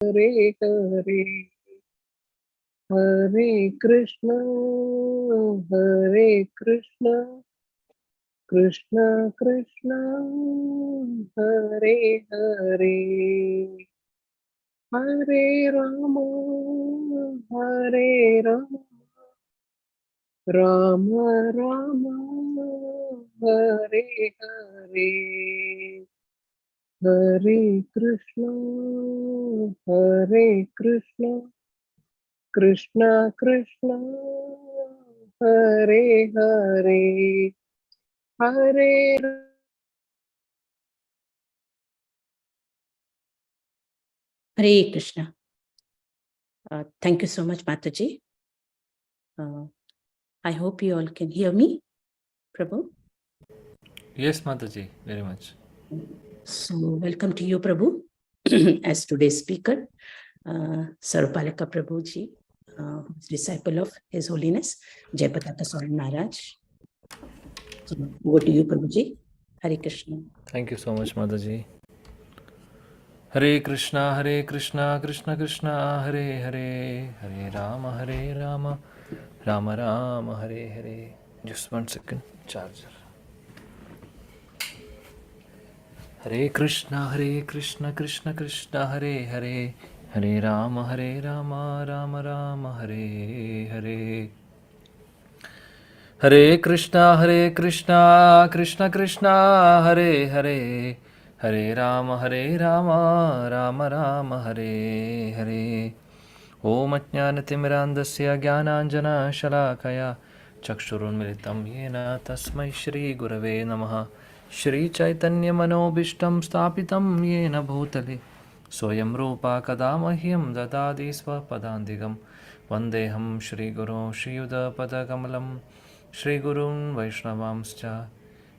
Hare Hare, Hare Krishna, Hare Krishna, Krishna Krishna, Hare Hare, Hare Rama, Hare Rama, Rama Rama, Hare Hare, Hare Krishna, Hare Krishna, Krishna Krishna, Hare Hare, Hare Hare Krishna. Thank you so much, Mataji. I hope you all can hear me, Prabhu. Yes, Mataji, very much. So, welcome to you, Prabhu, as today's speaker, Sarupalaka Prabhuji, disciple of His Holiness Jayapataka Swami Maharaj. So, over to you, Prabhuji. Hare Krishna. Thank you so much, Mataji. Hare Krishna, Krishna Krishna, Hare Hare, Hare Rama, Rama Rama, Hare Hare. Just 1 second, charger. Hare Krishna, Krishna Krishna, Hare Hare, Hare Rama, Rama Rama, Hare Hare. Hare Krishna, Krishna Krishna, Hare Hare, Hare Rama, Rama Rama, Hare Hare. Om Ajnanatimmirandasya Jnananjana Shalakaya Chakshurunmilitam Yena Tasmai Shri Gurave Namaha. Shri Chaitanya Manobishtam Stapitam Yena Bhutale Soyam Rupa Kadamahyam Dadadi Swapadandigam Vandeham Shri Guru Shri Yuda Padakamalam Shri Gurun Vaishnavamscha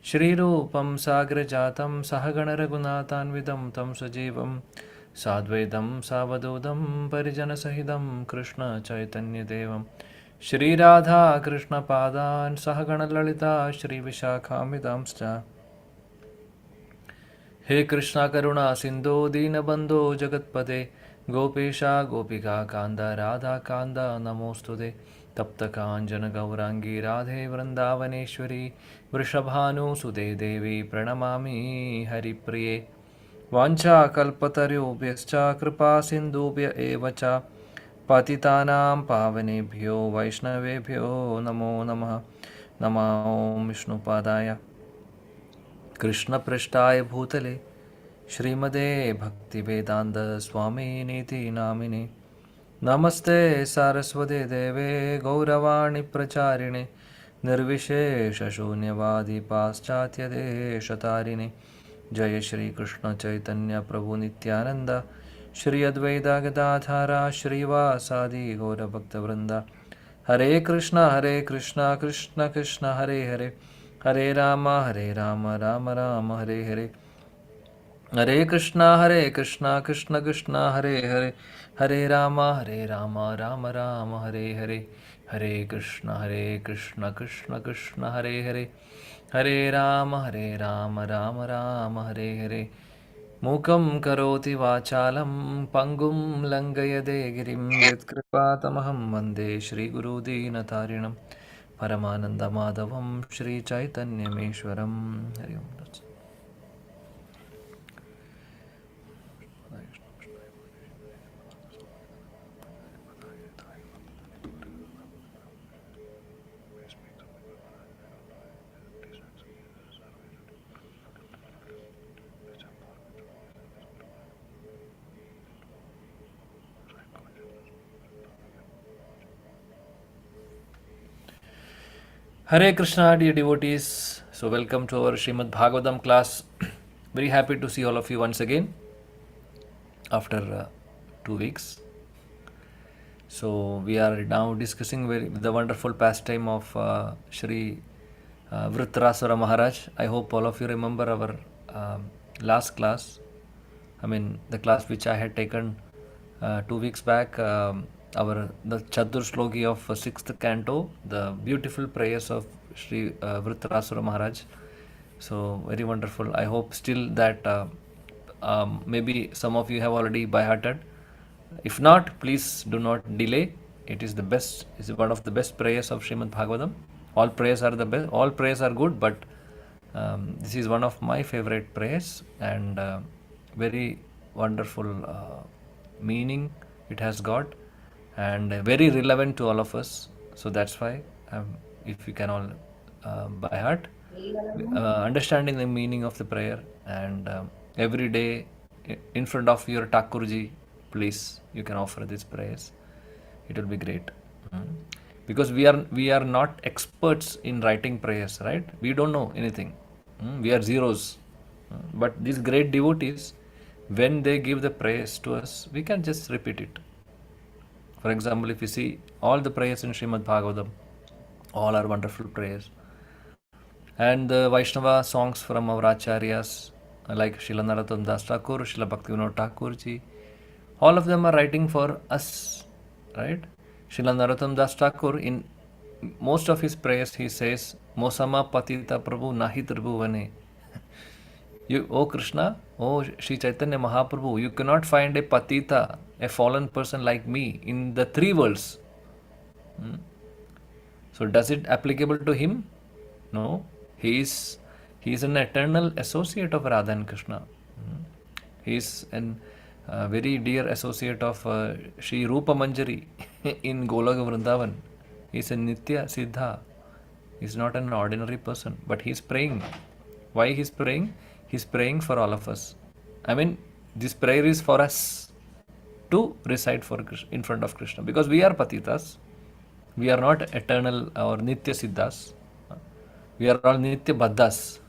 Shri Rupam Sagrajatam Sahagana Raghunathanvidam Tam Sajivam Sadvaitam Savadodam Parijana Sahidam Krishna Chaitanya Devam Shri Radha Krishna Padan Sahagana Lalita Shri Vishakhamidamscha हे कृष्णा करुणा सिंधो दीनबंधो जगत्पते गोपेशा गोपिका कांद राधा कांद नमोस्तुते तप्त कांचन गौरांगी राधे वृंदावनेश्वरी वृषभानुसुते देवी प्रणमामि हरिप्रिये वाञ्छाकल्पतरुभ्यश्च कृपा सिन्धुभ्य एव च पतितानां पावनेभ्यो वैष्णवेभ्यो नमो नमः नमो विष्णुपादाय कृष्णपृष्ठाय भूतले श्रीमदे भक्तिवेदान्त स्वामिनीति नामिने नमस्ते सारस्वते देवे गौरवाणि प्रचारिणे निर्विशेषशून्यवादी पाश्चात्यदेशतारिणे जय श्री कृष्ण चैतन्य प्रभु नित्यानंद श्री अद्वैत गदाधारा श्रीवासादि गौरभक्तवृंदा हरे कृष्णा कृष्ण कृष्ण हरे हरे हरे राम राम राम हरे हरे हरे कृष्णा कृष्ण कृष्ण हरे हरे हरे राम राम राम हरे हरे हरे कृष्ण कृष्ण कृष्ण हरे हरे हरे राम राम राम हरे हरे मूकं करोति वाचालं पङ्गुं लङ्घयते गिरिं यत्कृपातमहं वन्दे श्रीगुरुदीनतारिणं परमानन्दमाधवं श्रीचैतन्यमीश्वरं हरि ओम्। Hare Krishna, dear devotees. So, welcome to our Srimad Bhagavatam class. Very happy to see all of you once again after 2 weeks. So, we are now discussing the wonderful pastime of Shri Vritrasura Maharaj. I hope all of you remember our last class. I mean, the class which I had taken 2 weeks back. The Chatur Shloki of 6th canto, the beautiful prayers of Shri Vritrasura Maharaj. So very wonderful. I hope still that maybe some of you have already by hearted. if not, please do not delay. It is the best, is one of the best prayers of Srimad Bhagavatam. All prayers are the best, all prayers are good, but this is one of my favorite prayers, and very wonderful meaning it has got, and very relevant to all of us. So that's why, if we can all by heart, understanding the meaning of the prayer, and every day in front of your Thakurji, please, you can offer these prayers. It will be great. Mm. Because we are not experts in writing prayers, right? We don't know anything. We are zeros. But these great devotees, when they give the prayers to us, we can just repeat it. For example, if you see all the prayers in Srimad Bhagavatam, all are wonderful prayers. And the Vaishnava songs from our acharyas, like Srila Narottam Das Thakur, Srila Bhaktivinoda Thakur ji, all of them are writing for us, right? Srila Narottam Das Thakur, in most of his prayers, he says, Mosama Patita Prabhu Nahi Tribhuvane. You, O Krishna, O Sri Chaitanya Mahaprabhu, you cannot find a Patita, a fallen person like me, in the three worlds. So does it applicable to him? No. He is an eternal associate of Radha and Krishna. He is a very dear associate of Sri Rupa Manjari in Goloka Vrindavan. He is a Nitya Siddha. He is not an ordinary person, but he is praying. Why he is praying? He is praying for all of us. I mean, this prayer is for us to recite for Krishna, in front of Krishna, because we are Patitas. We are not eternal or Nitya Siddhas. We are all Nitya Baddhas.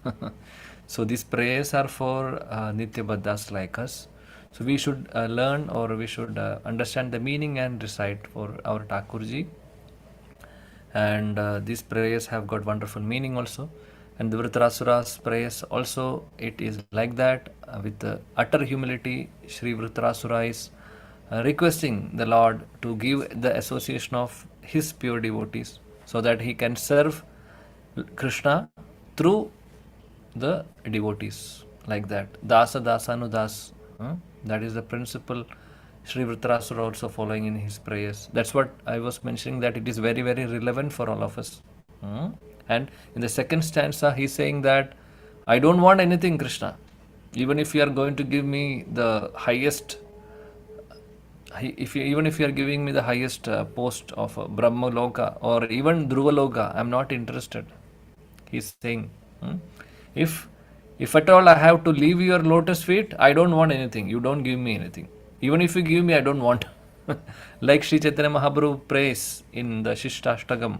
So these prayers are for Nitya Baddhas like us. So we should learn, or we should understand the meaning and recite for our Thakurji. And these prayers have got wonderful meaning also. And the Vritarasura's prayers also, it is like that. With utter humility, Sri Vritarasura is requesting the Lord to give the association of his pure devotees, so that he can serve Krishna through the devotees, like that. Dasa Dasanu Das. That is the principle Sri Vritarasura also following in his prayers. That's what I was mentioning, that it is very, very relevant for all of us. And in the second stanza, he's saying that I don't want anything, Krishna. Even if you are going to give me the highest, even if you are giving me the highest post of Brahma Loka or even Dhruva Loka, I'm not interested. He's saying, if at all I have to leave your lotus feet, I don't want anything. You don't give me anything. Even if you give me, I don't want. Like Sri Chaitanya Mahaprabhu prays in the Shishtashtagam.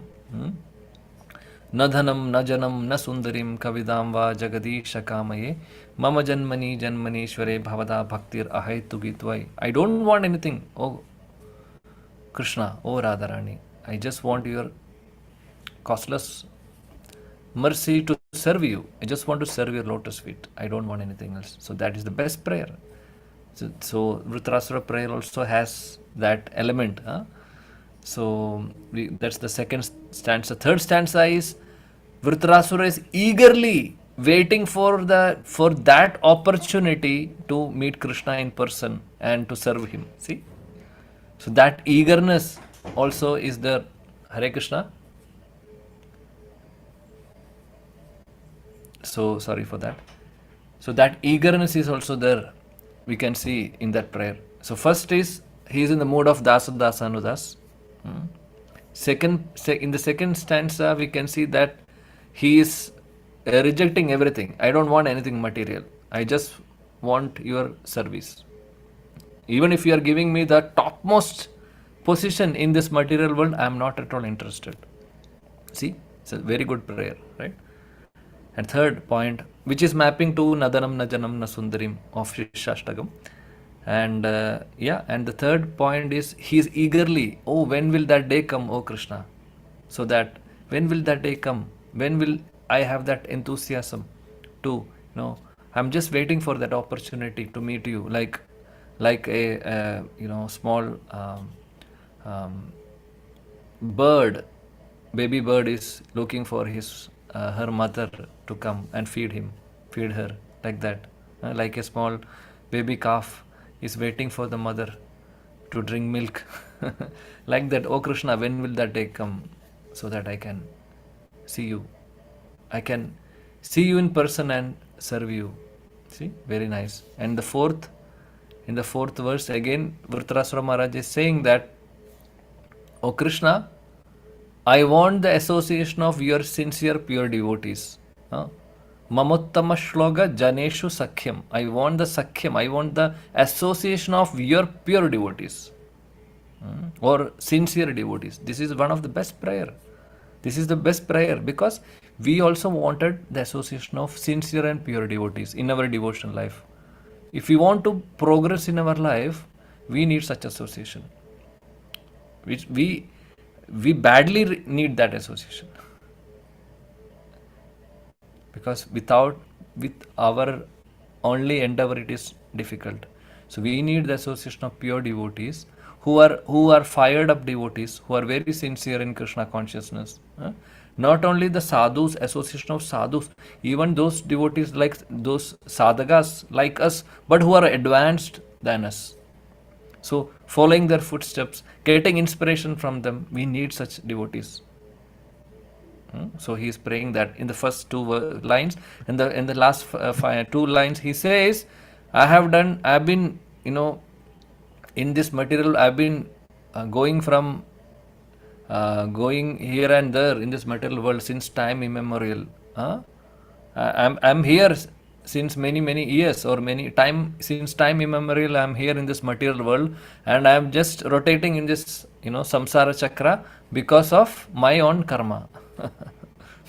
Na dhanam, na janam, na sundarim, kavidam va jagadisha kamaye, mama janmani janmanishware bhavada bhaktir ahaitu gitvai. I don't want anything, oh Krishna, oh Radharani. I just want your costless mercy to serve you. I just want to serve your lotus feet. I don't want anything else. So that is the best prayer. So Vritarasura prayer also has that element. So that's the second stanza. Third stanza is Vritarasura is eagerly waiting for that opportunity to meet Krishna in person and to serve him. See? So that eagerness also is there. Hare Krishna. So sorry for that. So that eagerness is also there. We can see in that prayer. So first is he is in the mood of Dasanudas. In the second stanza, we can see that he is rejecting everything. I don't want anything material. I just want your service. Even if you are giving me the topmost position in this material world, I am not at all interested. See, it's a very good prayer, right? And third point, which is mapping to Nadanam, Najanam, Nasundarim of Shishtashtagam. And and the third point is he is eagerly, oh, when will that day come, oh Krishna? So that, when will that day come? When will I have that enthusiasm to, I'm just waiting for that opportunity to meet you, like a small bird, baby bird is looking for her mother to come and feed her, like that. Like a small baby calf is waiting for the mother to drink milk. Like that, oh Krishna, when will that day come so that I can see you? I can see you in person and serve you. See, very nice. And in the fourth verse, again, Vritrasura Maharaj is saying that, oh Krishna, I want the association of your sincere, pure devotees. Mamottama shloga janeshu sakhyam. I want the sakhyam, I want the association of your pure devotees. Or sincere devotees. This is one of the best prayer. This is the best prayer because we also wanted the association of sincere and pure devotees in our devotional life. If we want to progress in our life, we need such association. Which we badly need that association, because with our only endeavor it is difficult. So we need the association of pure devotees who are fired up devotees, who are very sincere in Krishna consciousness. Not only the sadhus, association of sadhus, even those devotees like those sadhakas like us, but who are advanced than us. So following their footsteps, getting inspiration from them, we need such devotees. So he is praying that in the first two lines, and in the last two lines he says, I've been, in this material, I've been going here and there in this material world since time immemorial. I'm here since many years, or since time immemorial. I'm here in this material world, and I'm just rotating in this samsara chakra because of my own karma.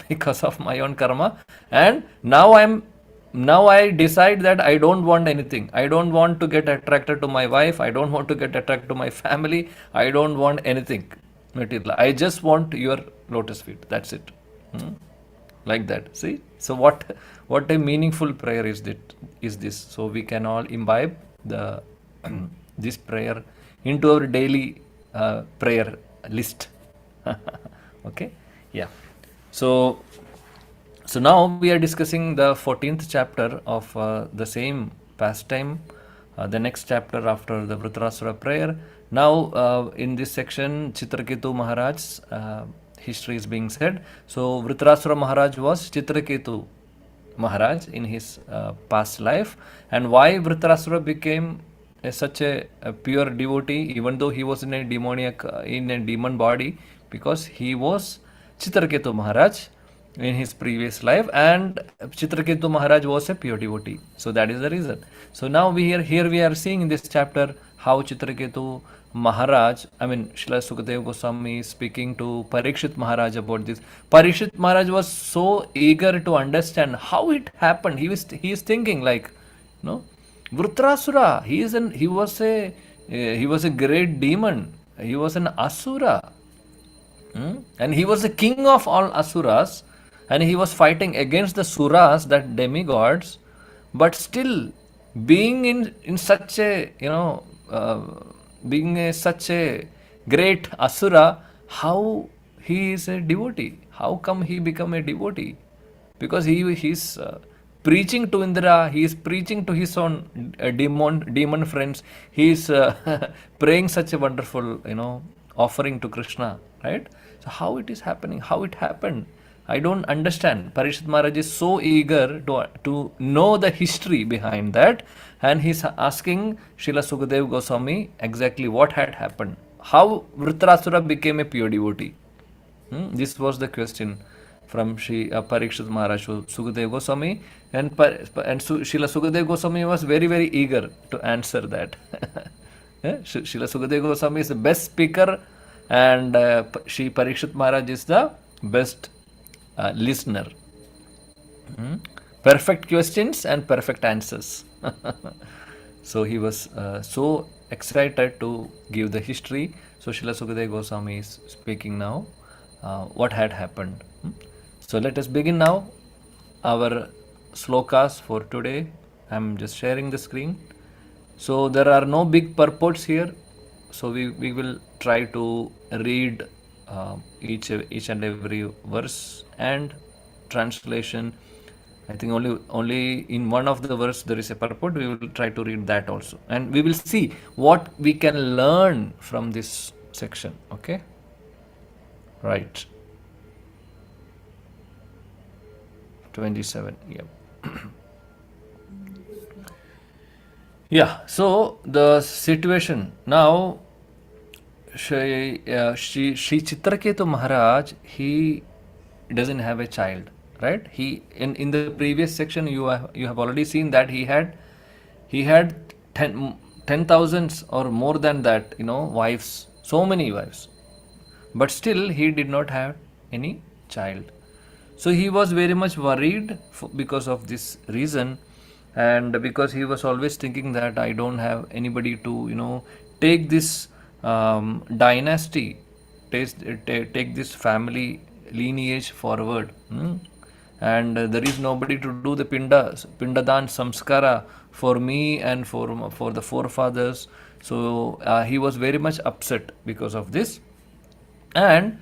Because of my own karma, and now I decide that I don't want anything. I don't want to get attracted to my wife. I don't want to get attracted to my family. I don't want anything material. I just want your lotus feet. That's it. Like that. See? So what a meaningful prayer is this. So we can all imbibe the this prayer into our daily prayer list. Okay? Yeah. So now we are discussing the 14th chapter of the same pastime, the next chapter after the Vritrasura prayer. Now in this section, Chitraketu Maharaj's history is being said. So Vritrasura Maharaj was Chitraketu Maharaj in his past life, and why Vritrasura became such a pure devotee, even though he was in a demon body, because he was Chitraketu Maharaj in his previous life, and Chitraketu Maharaj was a pure devotee. So that is the reason. So now here we are seeing in this chapter how Chitraketu Maharaj, Srila Sukadeva Goswami is speaking to Parikshit Maharaj about this. Parikshit Maharaj was so eager to understand how it happened. He is thinking like, Vritrasura, he was a great demon. He was an asura. And he was the king of all asuras, and he was fighting against the suras, that demigods, but still being in such a such a great asura, how he is a devotee? How come he become a devotee? Because he's preaching to Indra, he is preaching to his own demon friends. He is praying such a wonderful offering to Krishna, right? So how it is happening? How it happened? I don't understand. Parikshit Maharaj is so eager to know the history behind that, and he's asking Srila Sukadeva Goswami exactly what had happened. How Vritrasura became a pure devotee? This was the question from Parikshit Maharaj to Sukadeva Goswami, and Srila Sukadeva Goswami was very eager to answer that. Srila Sukadeva Goswami is the best speaker, and Shri Parikshit Maharaj is the best listener. Perfect questions and perfect answers. So he was so excited to give the history. So Srila Sukadeva Goswami is speaking now what had happened. So let us begin now our slokas for today. I am just sharing the screen. So there are no big purports here. So we will try to read each and every verse and translation I think only in one of the verse there is a purport. We will try to read that also, and we will see what we can learn from this section. Okay, right. 27. Yeah. Yeah. So the situation now. Shri Chitraketu Maharaj, he doesn't have a child, right? He in the previous section you have already seen that he had 10,000s or more than that, wives, so many wives, but still he did not have any child. So he was very much worried because of this reason, and because he was always thinking that I don't have anybody to take this dynasty, take this family lineage forward. And there is nobody to do the pindadan samskara for me and for the forefathers. So he was very much upset because of this. And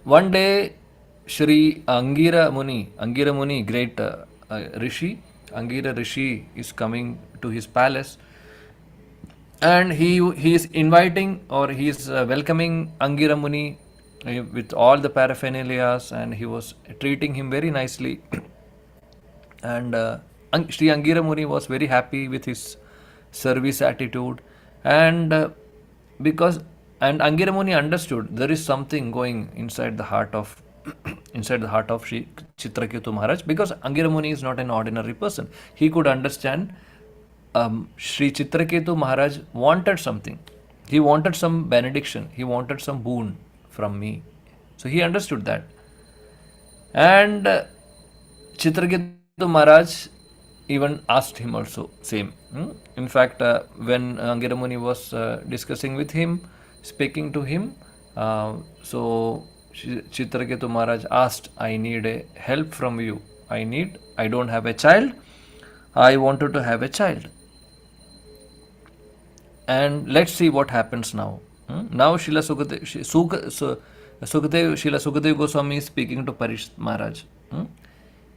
one day, Shri Angira Muni, great Rishi, Angira Rishi is coming to his palace, and he is inviting, or he is welcoming Angira Muni with all the paraphernalias, and he was treating him very nicely. And Sri Angira Muni was very happy with his service attitude, and because and Angira Muni understood there is something going inside the heart of inside the heart of Sri Chitraketu Maharaj, because Angira Muni is not an ordinary person. He could understand Sri Chitraketu Maharaj wanted something. He wanted some benediction. He wanted some boon from me. So he understood that. And Chitraketu Maharaj even asked him also same. In fact, when Angira Muni was discussing with him, speaking to him, so Chitraketu Maharaj asked, I need a help from you. I don't have a child. I wanted to have a child. And let's see what happens now. Now Srila Sukadev Goswami is speaking to Parishit Maharaj.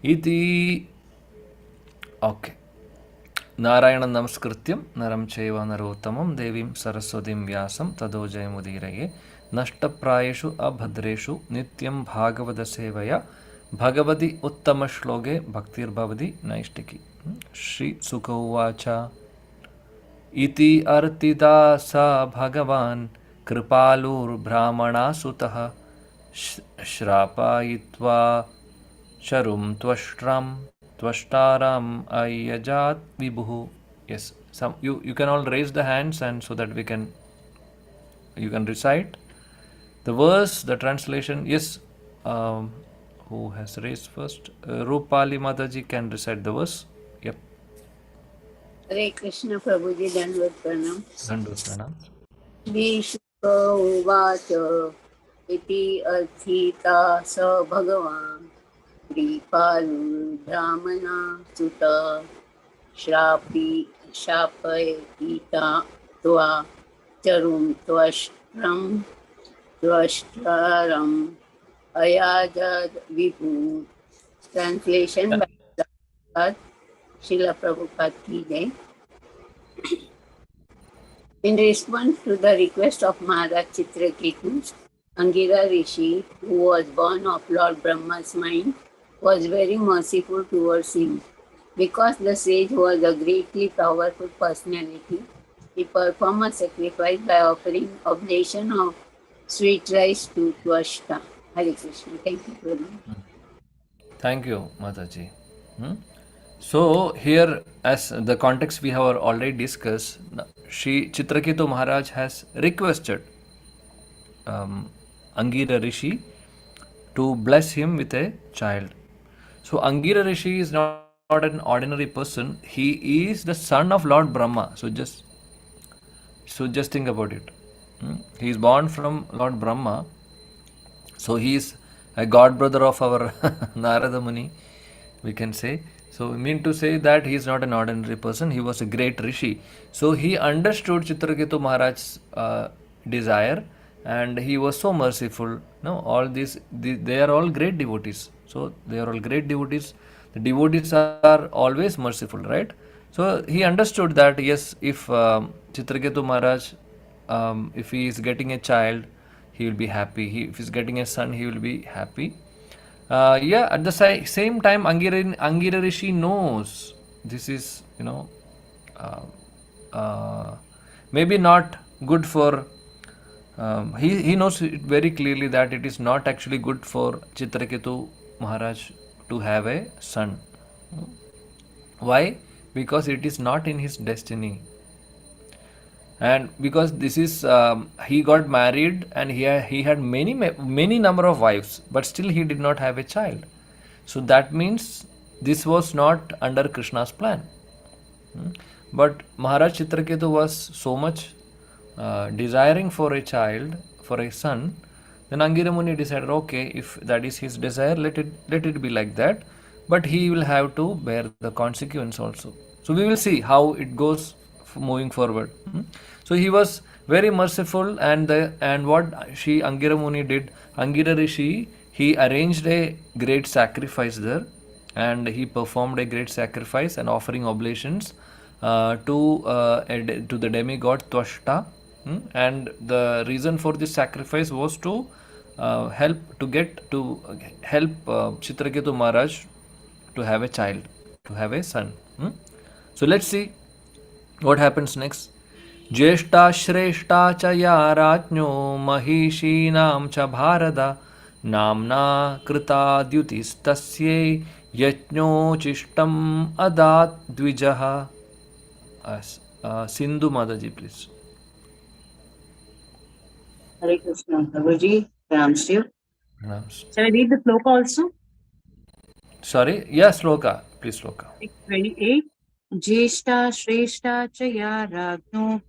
Iti okay. Narayana Namaskrityam Naram Chaiva Narottamam Devim Saraswatim Vyasam Tado Jayamudiraye Nashta Prayeshu Abhadreshu Nityam Bhagavada Sevaya Bhagavadi Uttama Shloge Bhaktir Bhavadi Naishtiki. Shri Sukha Uvacha Iti Artida Sa Bhagavan Kripalur Brahmana Sutah Shrapayitva Sharum Tvashtram Tvashtaram Ayajat Vibhu. Yes, you can all raise the hands, and so that you can recite the verse, the translation. Yes, who has raised first? Rupali Mataji can recite the verse. Yep. Hare Krishna Prabhuji, Dandavad Pranam. Dandavad Pranam. Vishukha Uvacha Iti Arthita Sa Bhagavan Kripalu Brahmana Sutta Shapayita Tva Charum Tvashtaram Ayajad Vibhu. Translation by Srila Prabhupada Ki Jai. In response to the request of Maharaj Chitraketu, Angira Rishi, who was born of Lord Brahma's mind, was very merciful towards him. Because the sage was a greatly powerful personality, he performed a sacrifice by offering oblation of sweet rice to Tvashta. Hare Krishna. Thank you, Prabhu. Thank you, Mataji. So here, as the context we have already discussed, Shri Chitraketu Maharaj has requested Angira Rishi to bless him with a child. So Angira Rishi is not an ordinary person. He is the son of Lord Brahma. So just think about it. He is born from Lord Brahma. So he is a god brother of our Narada Muni, we can say. So we mean to say that he is not an ordinary person. He was a great rishi. So he understood Chitraketu Maharaj's desire, and he was so merciful. No, all these they are all great devotees. So they are all great devotees. The devotees are always merciful, right? So he understood that yes, if Chitraketu Maharaj, if he is getting a child, he will be happy. If he is getting a son, he will be happy. Yeah, at the same time, Angira Rishi knows this is, uh, uh, maybe not good for. He knows it very clearly that it is not actually good for Chitraketu Maharaj to have a son. Why? Because it is not in his destiny, and because this is he got married and he had many number of wives, but still he did not have a child. So that means this was not under Krishna's plan. But Maharaj Chitraketu was so much desiring for a child, for a son. Then Angira Muni decided, okay, if that is his desire, let it be like that. But he will have to bear the consequence also. So we will see how it goes moving forward. So he was very merciful, and what she Angira Muni did, Angira Rishi, he arranged a great sacrifice there, and he performed a great sacrifice and offering oblations to the demigod Twashta. And the reason for this sacrifice was to help Chitraketu Maharaj to have a child, to have a son. So let's see what happens next. ज्येष्ठा श्रेष्ठा च या राज्ञो महिषीणां च भारत नाम्ना कृता द्युतिस्तस्यै यज्ञोचिष्टम् अदात् द्विजः. Sindhu Mataji, please. Hare Krishna. Prabhuji, pranams to you. Pranams. Shall I read the sloka also? Sorry, yes, Sloka, please, Sloka. 28. Jeshta Shreshta cha ya ragno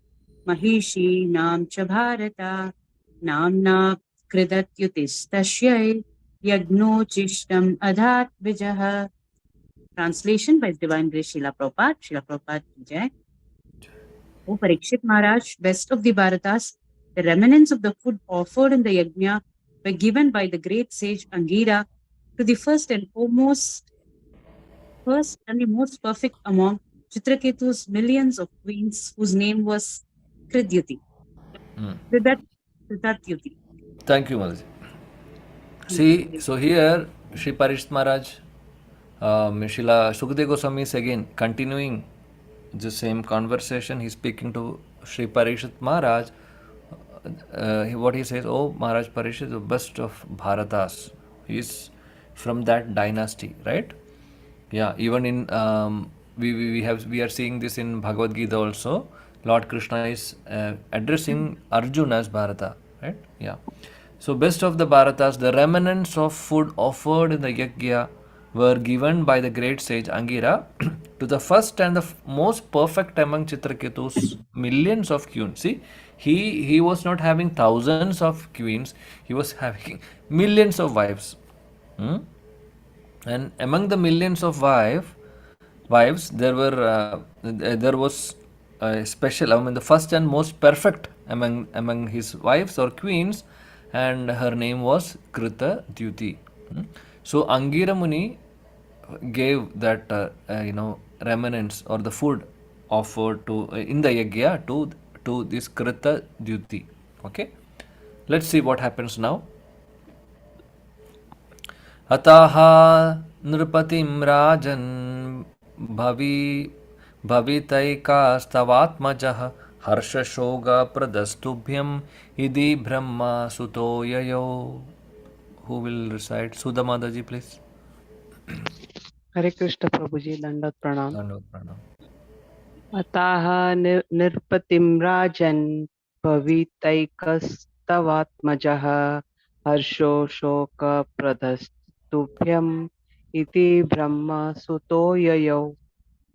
Mahishi nam cha bharata namna kridatyutis tashyai yagno chishtam adhat vijaha. Translation by Divine Grace Srila Prabhupada. Srila Prabhupada ki jai. O Parikshit Maharaj, best of the Bharatas, the remnants of the food offered in the yajna were given by the great sage Angira to the first and the most perfect among Chitraketu's millions of queens, whose name was Kridyuti. Kridatyuti. Thank you, Mataji. See, so here Sri Parishit Maharaj, Srila Sukadeva Goswami is again continuing the same conversation. He's speaking to Sri Parishit Maharaj. What he says, oh Maharaj Parishit, the best of Bharatas. He is from that dynasty, right? Yeah, even in we are seeing this in Bhagavad Gita also. Lord Krishna is addressing Arjuna as Bharata, right? Yeah. So best of the Bharatas, the remnants of food offered in the yajna were given by the great sage Angira to the first and the most perfect among Chitraketu's millions of queens. See, he was not having thousands of queens; he was having millions of wives. And among the millions of wives, there was a special. I mean, the first and most perfect among his wives or queens, and her name was Krita Dyuti. So Angira Muni gave that remnants or the food offered to in the yajna to this Krita Dyuti. Okay, let's see what happens now. अतः नृपतिं राजन् भवितैकास्तवात्मजः हर्षशोकप्रदस्तुभ्यम् इति ब्रह्मा सुतो ययो. Who will recite? Sudha Mataji, please. Hare Krishna Prabhuji, Dandat Pranam. Dandavat pranam. Ataha nirpatim rajan bhavitaikastavatmajaha harsho shoka pradhastubhyam iti brahma suto yayo.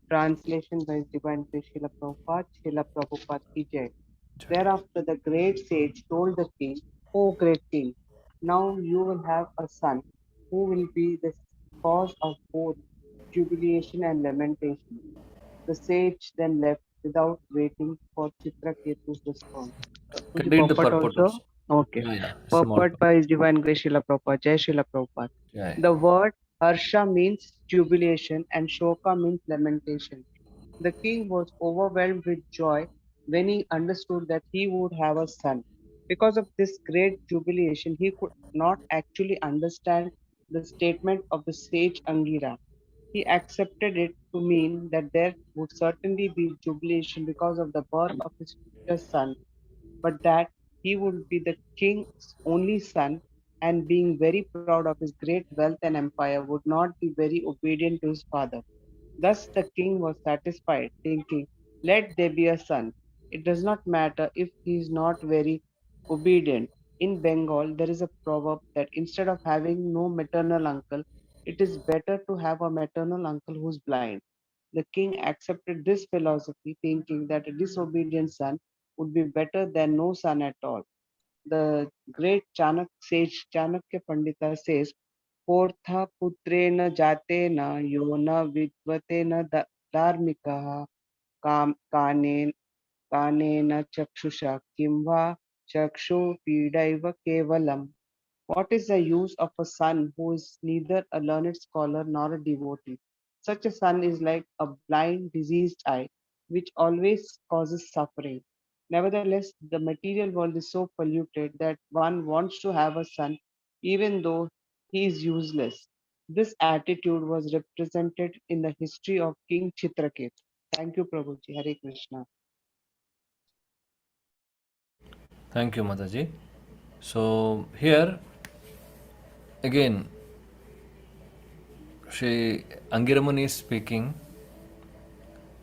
Translation by Divine Grace Srila Prabhupada, Srila Prabhupada ki jai. Thereafter the great sage told the king, O great king, now you will have a son who will be the cause of both jubilation and lamentation. The sage then left without waiting for Chitraketu's response. Would you Read the purport purport also? Okay. Yeah, small Purport by Divine Grace Srila Prabhupada, Jai Srila Prabhupada. Yeah. The word Harsha means jubilation and Shoka means lamentation. The king was overwhelmed with joy when he understood that he would have a son. Because of this great jubilation, he could not actually understand the statement of the sage Angira. He accepted it to mean that there would certainly be jubilation because of the birth of his future son, but that he would be the king's only son, and being very proud of his great wealth and empire, would not be very obedient to his father. Thus the king was satisfied, thinking, let there be a son. It does not matter if he is not very obedient. In Bengal, there is a proverb that instead of having no maternal uncle, it is better to have a maternal uncle who's blind. The king accepted this philosophy, thinking that a disobedient son would be better than no son at all. The great Chanak sage Chanakya Pandita says, Portha putrena jatena yona vidvatena dharmikaha kanen kanena chakshusha kimva chakshu pidaiva kevalam. What is the use of a son who is neither a learned scholar nor a devotee? Such a son is like a blind, diseased eye, which always causes suffering. Nevertheless, the material world is so polluted that one wants to have a son even though he is useless. This attitude was represented in the history of King Chitraket. Thank you, Prabhuji. Hare Krishna. Thank you, Mataji. So here again, Shri Angiramuni is speaking.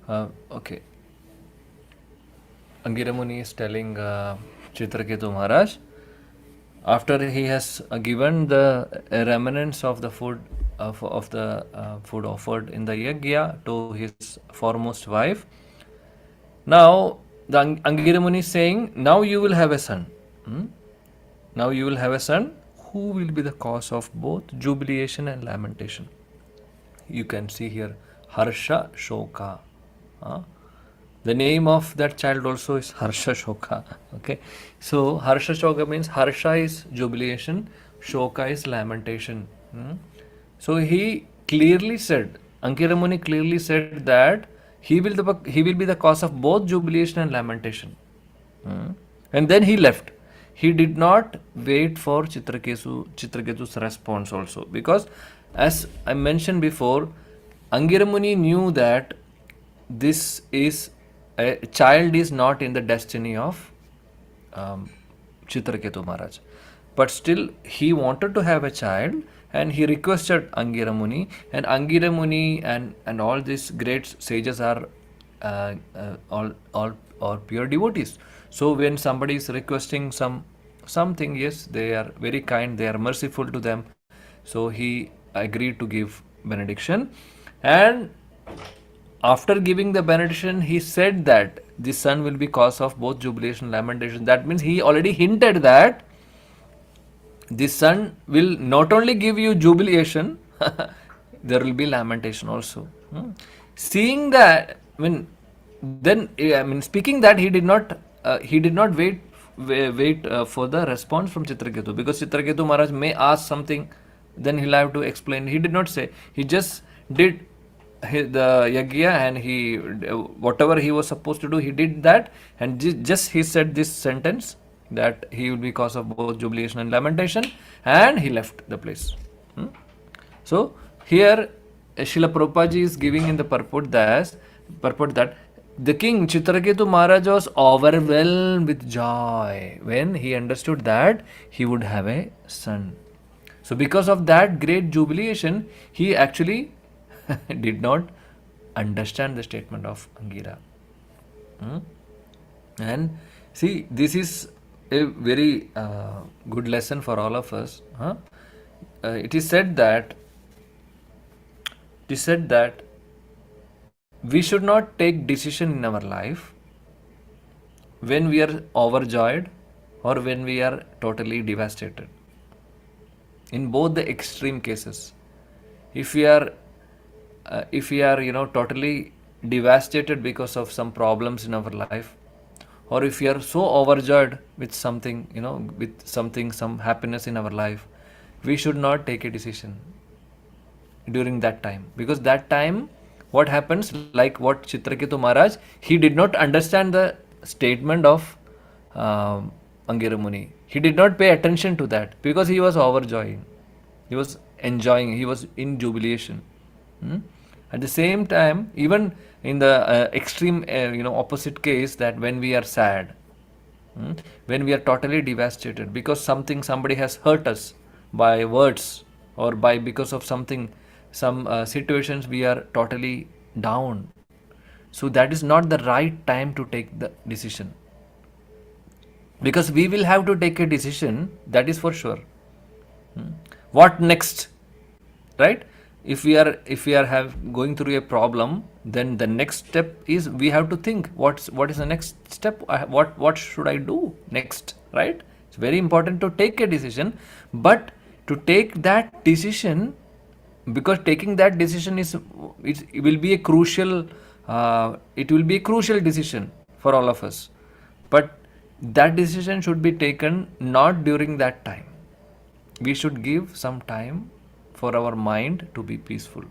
Okay, Angiramuni is telling Chitraketu Maharaj, after he has given the remnants of the food of the food offered in the yajna to his foremost wife. Now the Angiramuni is saying, now you will have a son. Now you will have a son who will be the cause of both jubilation and lamentation. You can see here Harsha Shoka. The name of that child also is Harsha Shoka. Okay, so Harsha Shoka means Harsha is jubilation, Shoka is lamentation. So he clearly said, Ankiramuni clearly said that he will be the cause of both jubilation and lamentation. And then he left. He did not wait for Chitraketu's response also, because as I mentioned before, Angiramuni knew that this is a child is not in the destiny of Chitraketu Maharaj. But still he wanted to have a child, and he requested Angiramuni, and Angiramuni and all these great sages are all pure devotees. So when somebody is requesting something, yes, they are very kind, they are merciful to them. So he agreed to give benediction, and after giving the benediction, he said that the son will be cause of both jubilation and lamentation. That means he already hinted that the son will not only give you jubilation, there will be lamentation also. Seeing that, speaking that, he did not wait for the response from Chitraketu, because Chitraketu Maharaj may ask something, then he'll have to explain. He did not say. He just did the yagya, and he whatever he was supposed to do, he did that, and just he said this sentence that he will be cause of both jubilation and lamentation, and he left the place. So here Srila Prabhupada is giving in the purport that the king Chitraketu Maharaj was overwhelmed with joy when he understood that he would have a son. So because of that great jubilation, he actually did not understand the statement of Angira. And see, this is a very good lesson for all of us. It is said that we should not take decision in our life when we are overjoyed or when we are totally devastated. In both the extreme cases, if we are totally devastated because of some problems in our life, or if we are so overjoyed with something, some happiness in our life, we should not take a decision. during that time, because that time what happens, like what Chitraketu Maharaj, he did not understand the statement of Angira Muni. He did not pay attention to that because he was overjoying, he was enjoying, he was in jubilation. Hmm? At the same time, even in the extreme opposite case, that when we are sad, when we are totally devastated because somebody has hurt us by words, or by because of some situations, we are totally down. So that is not the right time to take the decision, because we will have to take a decision, that is for sure. What next, right? If we are have going through a problem, then the next step is we have to think what is the next step. What should I do next, right? It's very important to take a decision, but to take that decision, because taking that decision it will be a crucial decision for all of us, but that decision should be taken not during that time. We should give some time for our mind to be peaceful,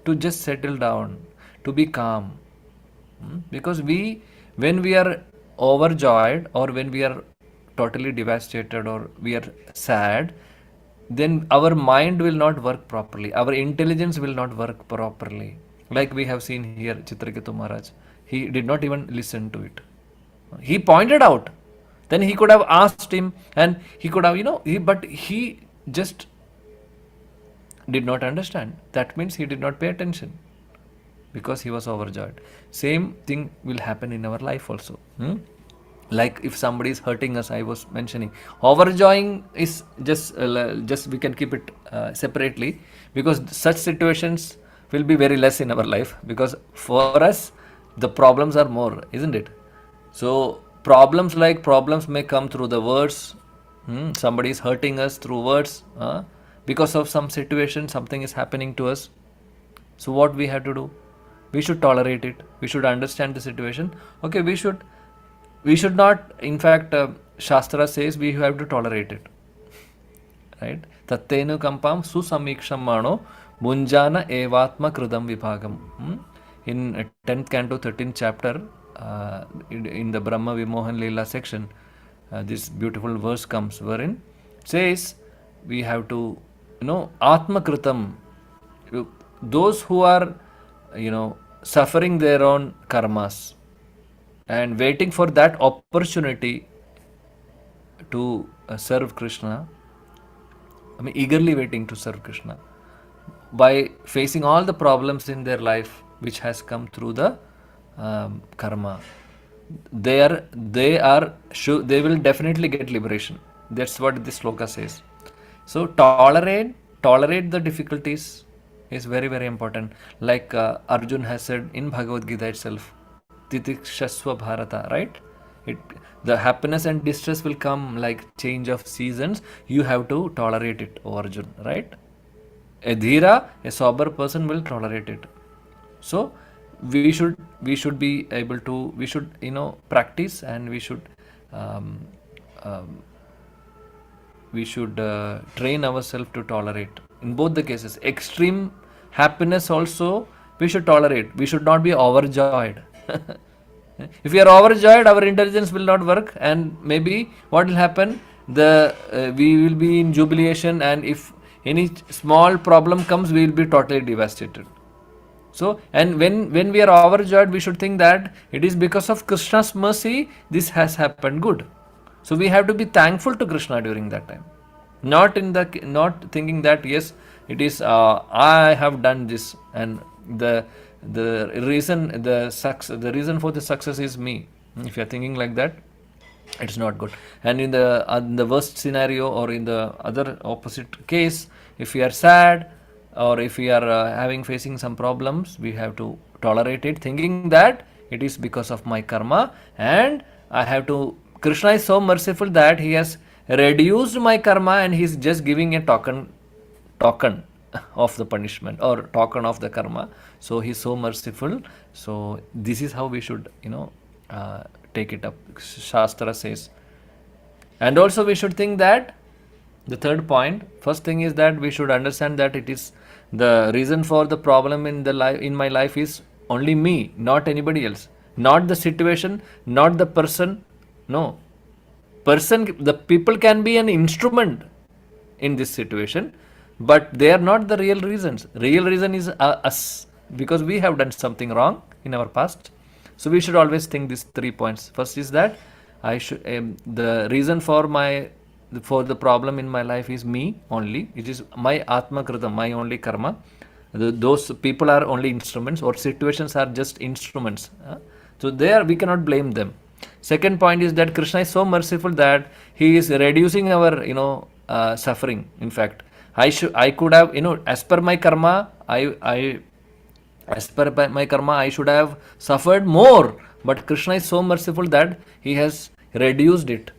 to just settle down, to be calm. Because when we are overjoyed, or when we are totally devastated, or we are sad, then our mind will not work properly, our intelligence will not work properly. Like we have seen here, Chitraketu Maharaj, he did not even listen to it. He pointed out, then he could have asked him, and he could have, but he just did not understand. That means he did not pay attention because he was overjoyed. Same thing will happen in our life also. Like if somebody is hurting us, I was mentioning, overjoying is just we can keep it separately, because such situations will be very less in our life, because for us the problems are more, isn't it? So problems may come through the words. Somebody is hurting us through words, because of some situation, something is happening to us. So what we have to do? We should tolerate it. We should understand the situation. Okay, we should not. In fact, Shastra says we have to tolerate it. Right? Tattenu kampam susamiksham mano bunjana evatma krudam vibhagam. In 10th canto, 13th chapter, in the Brahma Vimohan Leela section, this beautiful verse comes wherein says we have to, Atma Kritam, those who are, suffering their own karmas and waiting for that opportunity to serve Krishna, eagerly waiting to serve Krishna, by facing all the problems in their life which has come through the karma, they will definitely get liberation. That's what this sloka says. So tolerate the difficulties is very, very important. Like Arjun has said in Bhagavad Gita itself, Titikshasva Bharata, right? The happiness and distress will come like change of seasons. You have to tolerate it, O Arjun, right? A dhira, a sober person, will tolerate it. So we should be able to, we should practice, and we should train ourselves to tolerate in both the cases. Extreme happiness also we should tolerate. We should not be overjoyed. If we are overjoyed, our intelligence will not work, and maybe what will happen, we will be in jubilation, and if any small problem comes, we will be totally devastated. So, and when we are overjoyed, we should think that it is because of Krishna's mercy this has happened good. So we have to be thankful to Krishna during that time, not thinking that yes, it is I have done this, and the reason for the success is me. If you are thinking like that, it's not good. And in the worst scenario, or in the other opposite case, if we are sad, or if we are facing some problems, we have to tolerate it, thinking that it is because of my karma, and I have to. Krishna is so merciful that he has reduced my karma, and he is just giving a token of the punishment, or token of the karma. So he is so merciful. So this is how we should take it up, Shastra says. And also we should think that the third point, first thing is that we should understand that it is The reason for the problem in the life in my life is only me, not anybody else, not the situation, not the person. No, the people can be an instrument in this situation, but they are not the real reasons. Real reason is us, because we have done something wrong in our past. So we should always think these 3 points. First is that I should the reason for the problem in my life is me only. It is my atma kritam, my only karma. Those people are only instruments, or situations are just instruments. So there we cannot blame them. Second point is that Krishna is so merciful that he is reducing our suffering. In fact, I could have, as per my karma, I should have suffered more. But Krishna is so merciful that he has reduced it,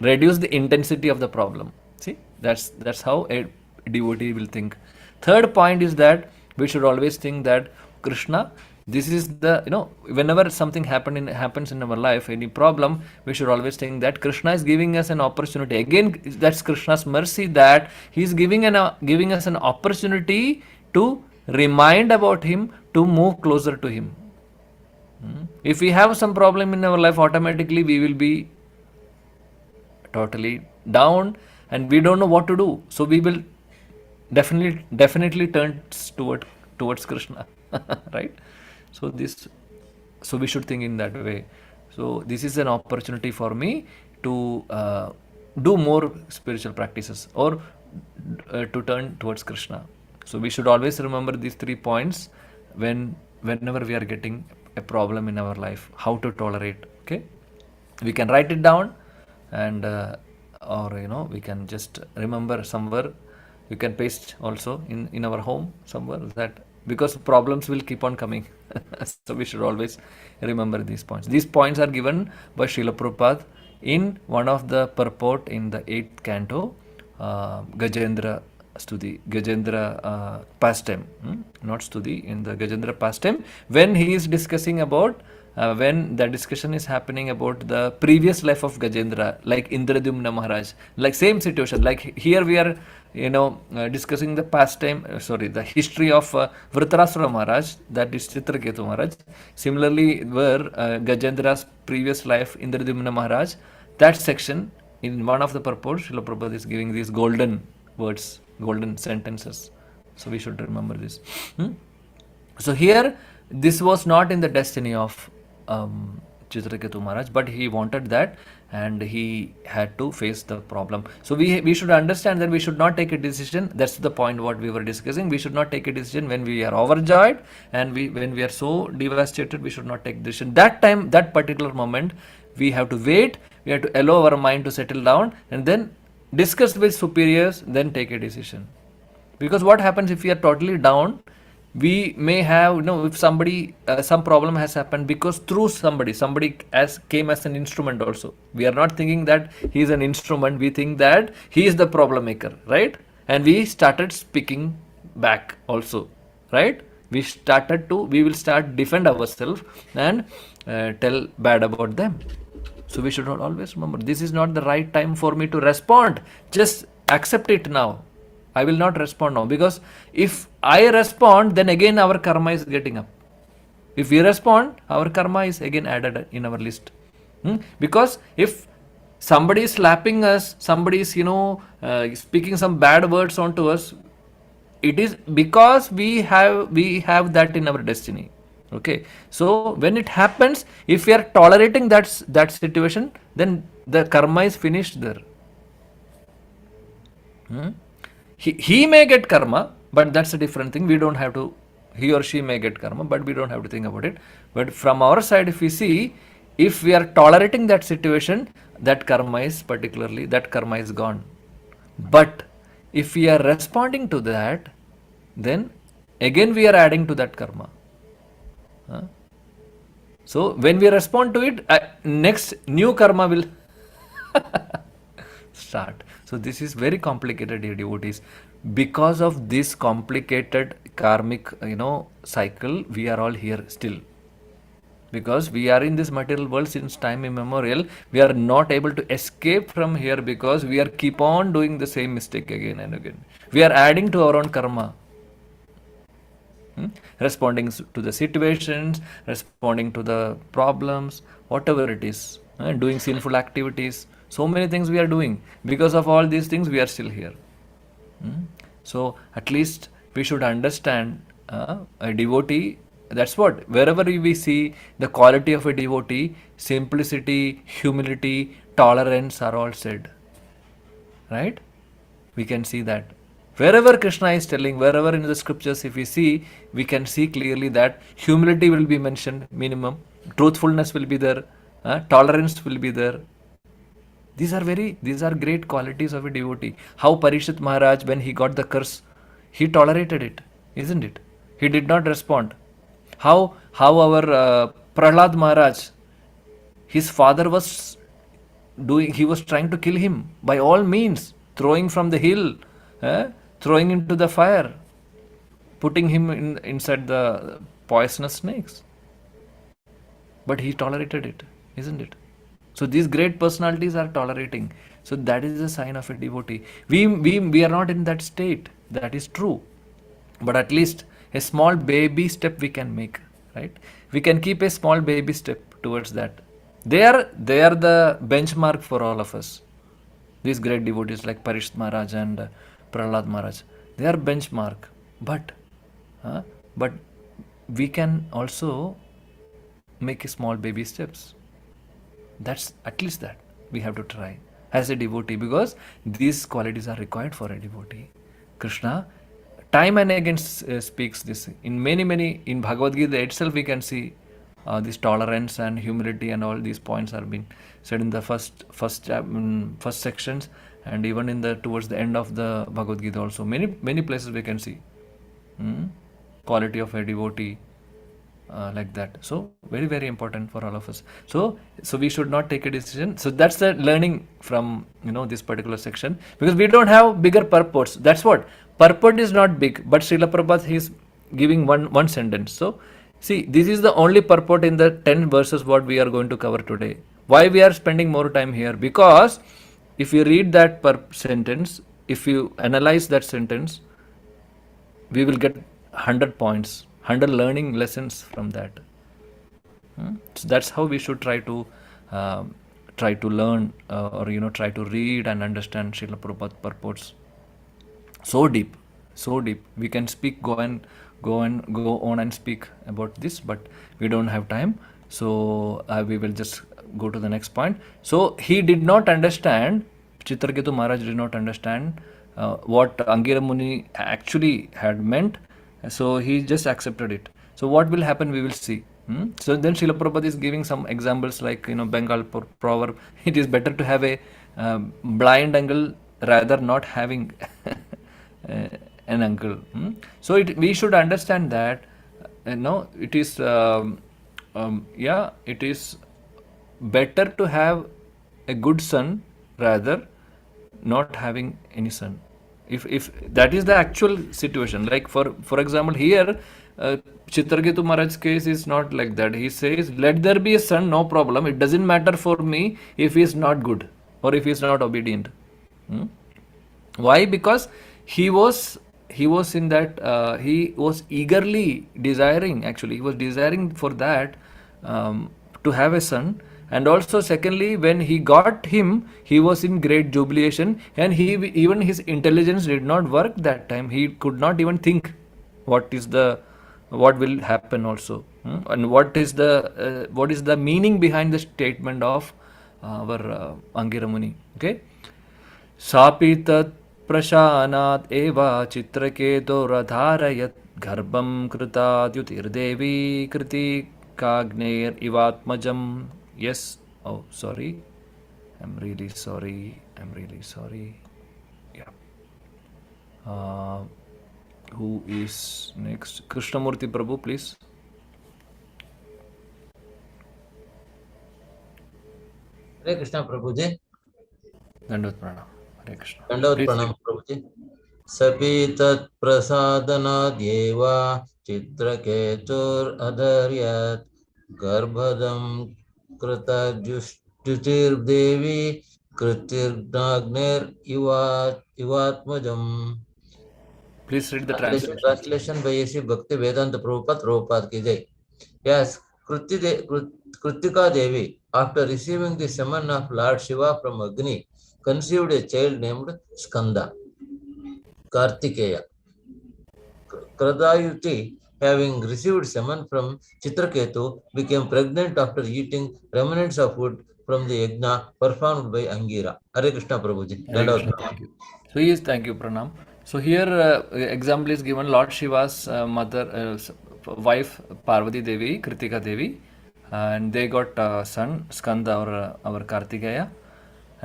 reduce the intensity of the problem. See, that's how a devotee will think. Third point is that we should always think that Krishna, this is the, whenever something happens in our life, any problem, we should always think that Krishna is giving us an opportunity. Again, that's Krishna's mercy, that he is giving us an opportunity to remind about him, to move closer to him. If we have some problem in our life, automatically we will be totally down and we don't know what to do. So we will definitely turn towards Krishna, right? So we should think in that way. So this is an opportunity for me to do more spiritual practices, or to turn towards Krishna. So we should always remember these 3 points whenever we are getting a problem in our life, how to tolerate. Okay, we can write it down, and or we can just remember somewhere. You can paste also in our home somewhere, that because problems will keep on coming. So we should always remember these points. These points are given by Srila Prabhupada in one of the purport in the 8th canto, Gajendra Stuti, Gajendra pastime, not Stuti, in the Gajendra pastime, when he is discussing about when the discussion is happening about the previous life of Gajendra, like Indradyumna Maharaj, like same situation. Like here we are, discussing the pastime, the history of Vritarashtra Maharaj, that is Chitraketu Maharaj. Similarly, where Gajendra's previous life, Indradyumna Maharaj, that section in one of the purports, Srila Prabhupada is giving these golden words, golden sentences. So we should remember this. So here, this was not in the destiny of Chitraketu Maharaj, but he wanted that, and he had to face the problem. So we should understand that we should not take a decision. That's the point what we were discussing. We should not take a decision when we are overjoyed, and when we are so devastated, we should not take decision. That time, that particular moment, we have to wait. We have to allow our mind to settle down, and then discuss with superiors, then take a decision. Because what happens if we are totally down? We may have, if somebody, some problem has happened because through somebody came as an instrument also. We are not thinking that he is an instrument. We think that he is the problem maker, right? And we started speaking back also, right? We will start defend ourselves and tell bad about them. So we should not always remember, this is not the right time for me to respond. Just accept it now. I will not respond now, because if I respond, then again our karma is getting up. If we respond, our karma is again added in our list. Because if somebody is slapping us, somebody is speaking some bad words onto us, it is because we have that in our destiny. Okay, so when it happens, if we are tolerating that situation, then the karma is finished there. He may get karma, but that's a different thing. We don't have to, he or she may get karma, but we don't have to think about it. But from our side, if we see, if we are tolerating that situation, that karma is gone. But if we are responding to that, then again we are adding to that karma. So when we respond to it, next new karma will start. So this is very complicated, dear devotees. Because of this complicated karmic, cycle, we are all here still. Because we are in this material world since time immemorial, we are not able to escape from here, because we are keep on doing the same mistake again and again. We are adding to our own karma. Responding to the situations, responding to the problems, whatever it is, doing sinful activities. So many things we are doing. Because of all these things, we are still here. So at least we should understand a devotee. That's what, wherever we see the quality of a devotee, simplicity, humility, tolerance are all said. Right? We can see that. Wherever Krishna is telling, wherever in the scriptures, if we see, we can see clearly that humility will be mentioned, minimum, truthfulness will be there, tolerance will be there. These are great qualities of a devotee. How Parishit Maharaj, when he got the curse, he tolerated it, isn't it? He did not respond. How our Prahlad Maharaj, his father was he was trying to kill him by all means, throwing from the hill, throwing into the fire, putting him inside the poisonous snakes. But he tolerated it, isn't it? So these great personalities are tolerating. So that is a sign of a devotee. We are not in that state. That is true. But at least a small baby step we can make, right? We can keep a small baby step towards that. They are the benchmark for all of us. These great devotees like Parishit Maharaj and Prahlad Maharaj, they are benchmark. But but we can also make a small baby steps. That's at least that we have to try as a devotee, because these qualities are required for a devotee. Krishna time and again speaks this in many in Bhagavad Gita itself. We can see this tolerance and humility and all these points are being said in the first sections, and even in the towards the end of the Bhagavad Gita also. Many places we can see quality of a devotee. Like that. So very important for all of us. So we should not take a decision. So that's the learning from this particular section, because we don't have bigger purports. That's what purport is not big, but Srila Prabhupada is giving one sentence. So see, this is the only purport in the 10 verses what we are going to cover today. Why we are spending more time here? Because if you read that per sentence, if you analyze that sentence, we will get 100 points, 100 learning lessons from that. So that's how we should try to learn, or try to read and understand Srila Prabhupada purports. So deep. We can speak, go on and speak about this, but we don't have time. So we will just go to the next point. So he did not understand. Chitraketu Maharaj did not understand what Angira Muni actually had meant. So he just accepted it. So what will happen, we will see. So then Srila Prabhupada is giving some examples like Bengal proverb. It is better to have a blind uncle rather not having an uncle. So we should understand that it is it is better to have a good son rather not having any son. If that is the actual situation, like for example here, Chitraketu Maharaj's case is not like that. He says, let there be a son, no problem. It doesn't matter for me if he is not good or if he is not obedient. Why? Because he was in that he was eagerly desiring, actually he was desiring for that, to have a son. And also secondly, when he got him, he was in great jubilation, and even his intelligence did not work that time. He could not even think what will happen also, and what is the meaning behind the statement of our Angira Muni. Okay. Sapi tat prashanat eva chitraketoradharayat garbham kritadyutirdevi kriti kagner ivatmajam. Yes. Oh, sorry. I'm really sorry. Yeah. Who is next? Krishnamurti Prabhu, please. Hare Krishna Prabhuji. Dandavat Pranam. Hare Krishna. Dandavat Pranam Prabhuji. Sapi tat prasadanadyeva chitraketur adharyat garbhadam kritajushtutir devi kritirgnagner ivatmajam. Please read the translation. Translation by A.C. Bhakti Vedanta Prabhupada ki jai. Yes, Kritika Devi, after receiving the summon of Lord Shiva from Agni, conceived a child named Skanda, Kartikeya. Kradayuti, having received summon from Chitraketu, became pregnant after eating remnants of food from the yajna performed by Angira. Hare Krishna Prabhuji. Hare Krishna. Thank you. So he is, thank you, Pranam. So here example is given Lord Shiva's mother, wife Parvati Devi, Kritika Devi, and they got son Skanda or our Kartikeya.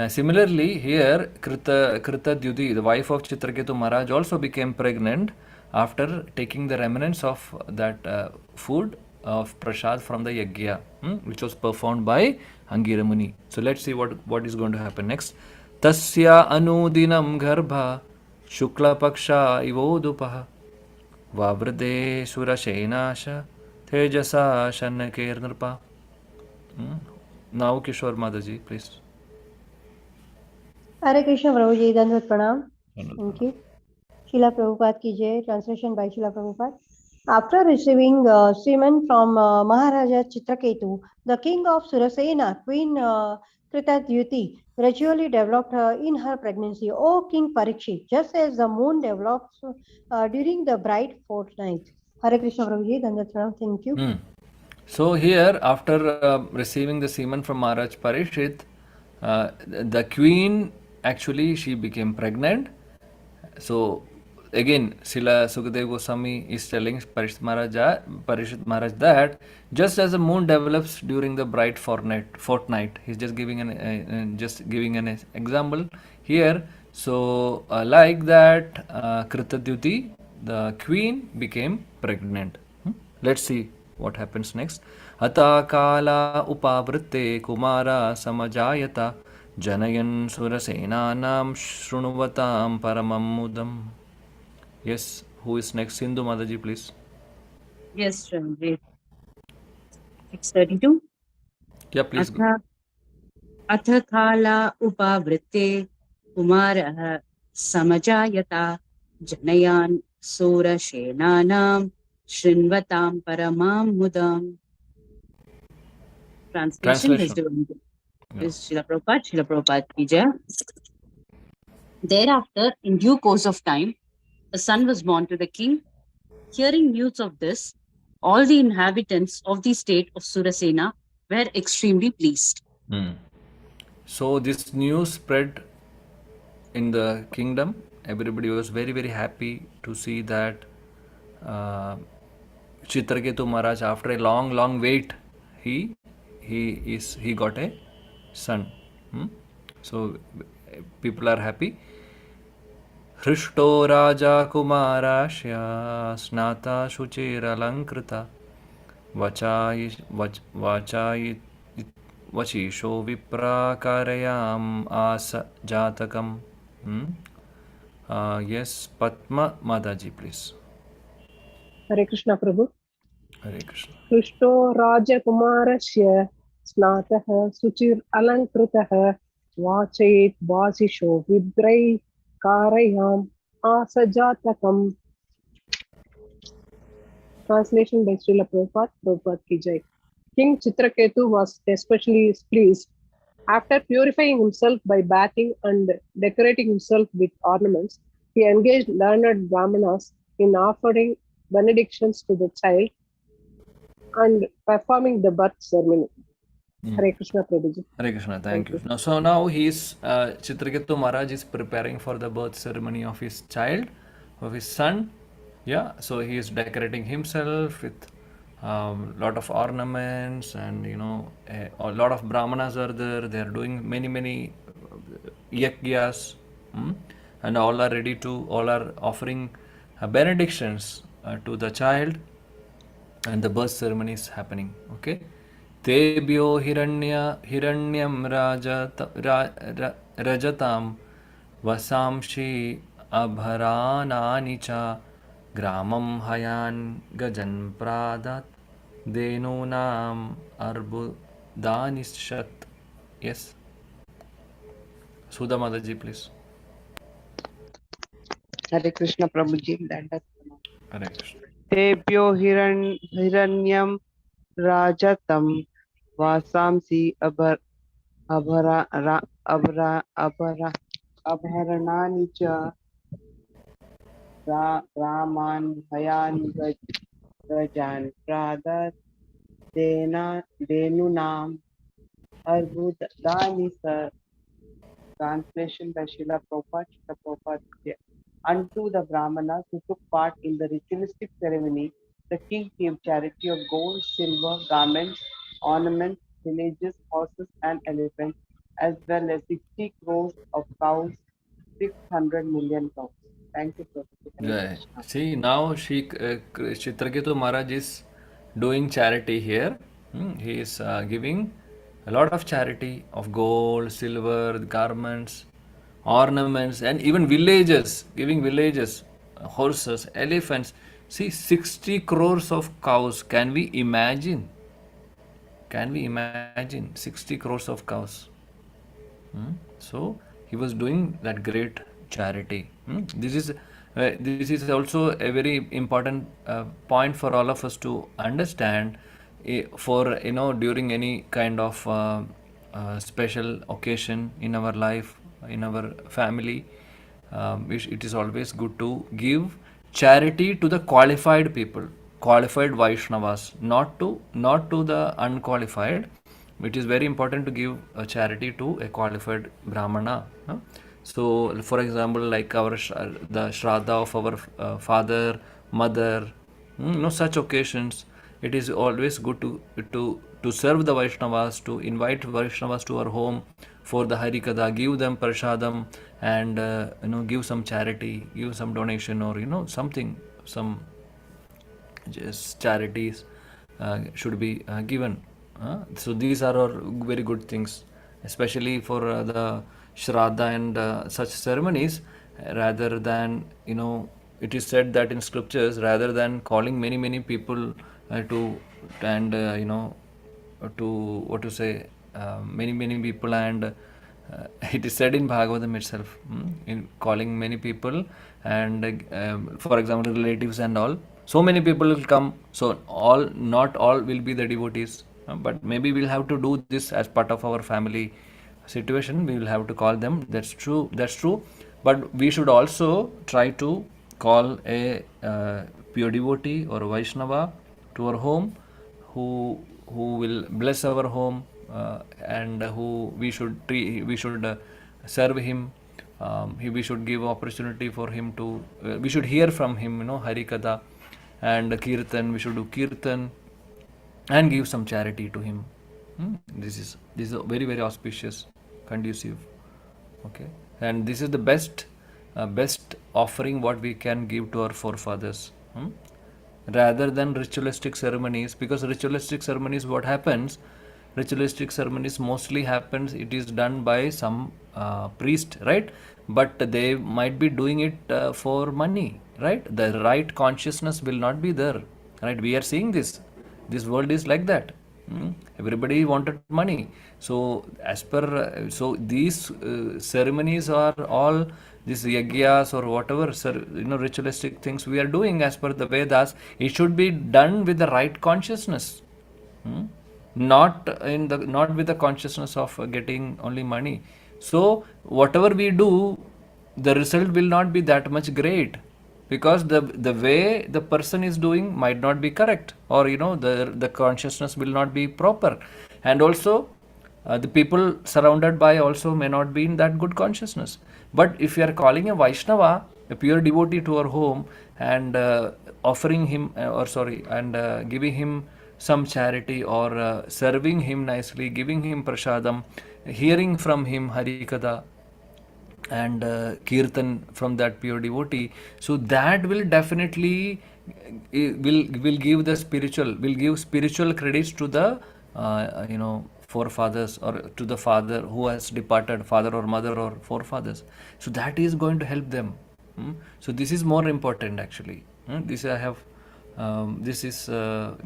Similarly, here Krita Dyuti, the wife of Chitraketu Maharaj, also became pregnant after taking the remnants of that food of prasad from the yagya, which was performed by Angira Muni. So let's see what is going to happen next. Tasya anudinam garbha shukla paksha ivodupah vavrade surashenasha tejasa shannaker nirpa. Now Kishore Mataji, please. Hare Krishna Prabhuji, Dandavat Pranam. Thank you. Srila Prabhupada ki jai, translation by Srila Prabhupada. After receiving semen from Maharaja Chitraketu, the king of Surasena, Queen Kritadyuti, gradually developed in her pregnancy. O King Parikshit, just as the moon develops during the bright fortnight. Hare Krishna Prabhuji, Dandavat Pranam. Thank you. So here, after receiving the semen from Maharaj Parishit, the queen actually she became pregnant. So again, Srila Sukadeva Goswami is telling Parishit Maharaj that just as the moon develops during the bright fortnight, he's just giving an example here. So like that, Kritadyuti, the queen became pregnant. Let's see what happens next. Ata kala upavritte kumara samajayata janayan surasenanam shrunuvatam paramam mudam. Yes, who is next? Sindhu Mataji, please. Yes, Ranjit. 632. Yeah, please. Go. अथ काला उपावृत्ते कुमारः समजायता जनयान् सूरसेनानां शृण्वतां परमां मुदम्. Translation is Srila Prabhupada ki jai. Thereafter, in due course of time, a son was born to the king. Hearing news of this, all the inhabitants of the state of Surasena were extremely pleased. So this news spread in the kingdom. Everybody was very, very happy to see that Chitraketu Maharaj, after a long wait, he got a son. So people are happy. Hrishto Raja Kumarashya Snata Shuchiralankrita Vachisho Viprakarayam Asa Jatakam. Yes, Padma Mataji, please. Hare Krishna Prabhu. Hare Krishna. Krishto Rajakumarasya Snatah Suchir Alankritah Vachayit Vasisho Vidrai Karayam Asajatakam. Translation by Srila Prabhupada ki jai. King Chitraketu was especially pleased. After purifying himself by bathing and decorating himself with ornaments, he engaged learned Brahmanas in offering benedictions to the child and performing the birth ceremony. Hare Krishna Prabhuji. Hare Krishna, thank you. Now he is Chitraketu Maharaj is preparing for the birth ceremony of his child, of his son. Yeah, so he is decorating himself with lot of ornaments, and a lot of brahmanas are there. They are doing many yagyas, and all are offering benedictions to the child, and the birth ceremony is happening. Okay. Tebyo hiranyam rajatam vasamshi abharanani cha gramam hayan gajan pradat denunam arbudanishat. Yes. Sudha Mataji, please. Hare Krishna Prabhuji. That does. Hare Krishna. Tebhyo hiranyam rajatam vasamsi abharanani cha raman hayan gajan pradat denunam arbudani sir. Translation by Srila Prabhupada. Srila Prabhupada said, unto the Brahmanas who took part in the ritualistic ceremony, the king gave charity of gold, silver, garments, ornaments, villages, horses, and elephants, as well as 60 crores of cows, 600 million cows. Thank you, Prabhupada. Hare Yeah. Krishna. See, now Chitraketu Maharaj is doing charity here. He is giving a lot of charity of gold, silver, garments, ornaments, and even villages, giving villages, horses, elephants. See, 60 crores of cows. Can we imagine? Can we imagine 60 crores of cows? So he was doing that great charity. This is also a very important point for all of us to understand. For during any kind of special occasion in our life, in our family, it is always good to give charity to the qualified people, qualified Vaishnavas, not to the unqualified. It is very important to give a charity to a qualified Brahmana. So, for example, like the Shraddha of our father, mother, such occasions, it is always good to serve the Vaishnavas, to invite Vaishnavas to our home for the Harikatha, give them prasadam, and give some charity, give some donation, or something, some just charities should be given. So these are all very good things, especially for the Shraddha and such ceremonies. Rather than it is said that in scriptures, rather than calling many people to and to what to say, many people, and it is said in Bhagavatam itself, in calling many people, and for example relatives and all, so many people will come, so not all will be the devotees, but maybe we'll have to do this as part of our family situation. We will have to call them. That's true, but we should also try to call a pure devotee or a Vaishnava to our home, who will bless our home, and who we should serve him. We should give opportunity for him to, we should hear from him, Harikatha and Kirtan. We should do Kirtan and give some charity to him. This is a very very auspicious, conducive. Okay, and this is the best offering what we can give to our forefathers. Rather than ritualistic ceremonies, because ritualistic ceremonies, what happens, ritualistic ceremonies mostly happens, it is done by some priest, right? But they might be doing it for money, right? The right consciousness will not be there, right? We are seeing this world is like that. Everybody wanted money. So as per so these ceremonies are all these yagyas or whatever ritualistic things we are doing as per the Vedas. It should be done with the right consciousness, not with the consciousness of getting only money. So whatever we do, the result will not be that much great, because the way the person is doing might not be correct, or the consciousness will not be proper, and also the people surrounded by also may not be in that good consciousness. But if you are calling a Vaishnava, a pure devotee to our home, and offering him and giving him some charity, or serving him nicely, giving him prasadam, hearing from him Harikatha and kirtan from that pure devotee, so that will definitely will give spiritual credits to the forefathers, or to the father who has departed, father or mother or forefathers. So that is going to help them. So this is more important actually. This I have this is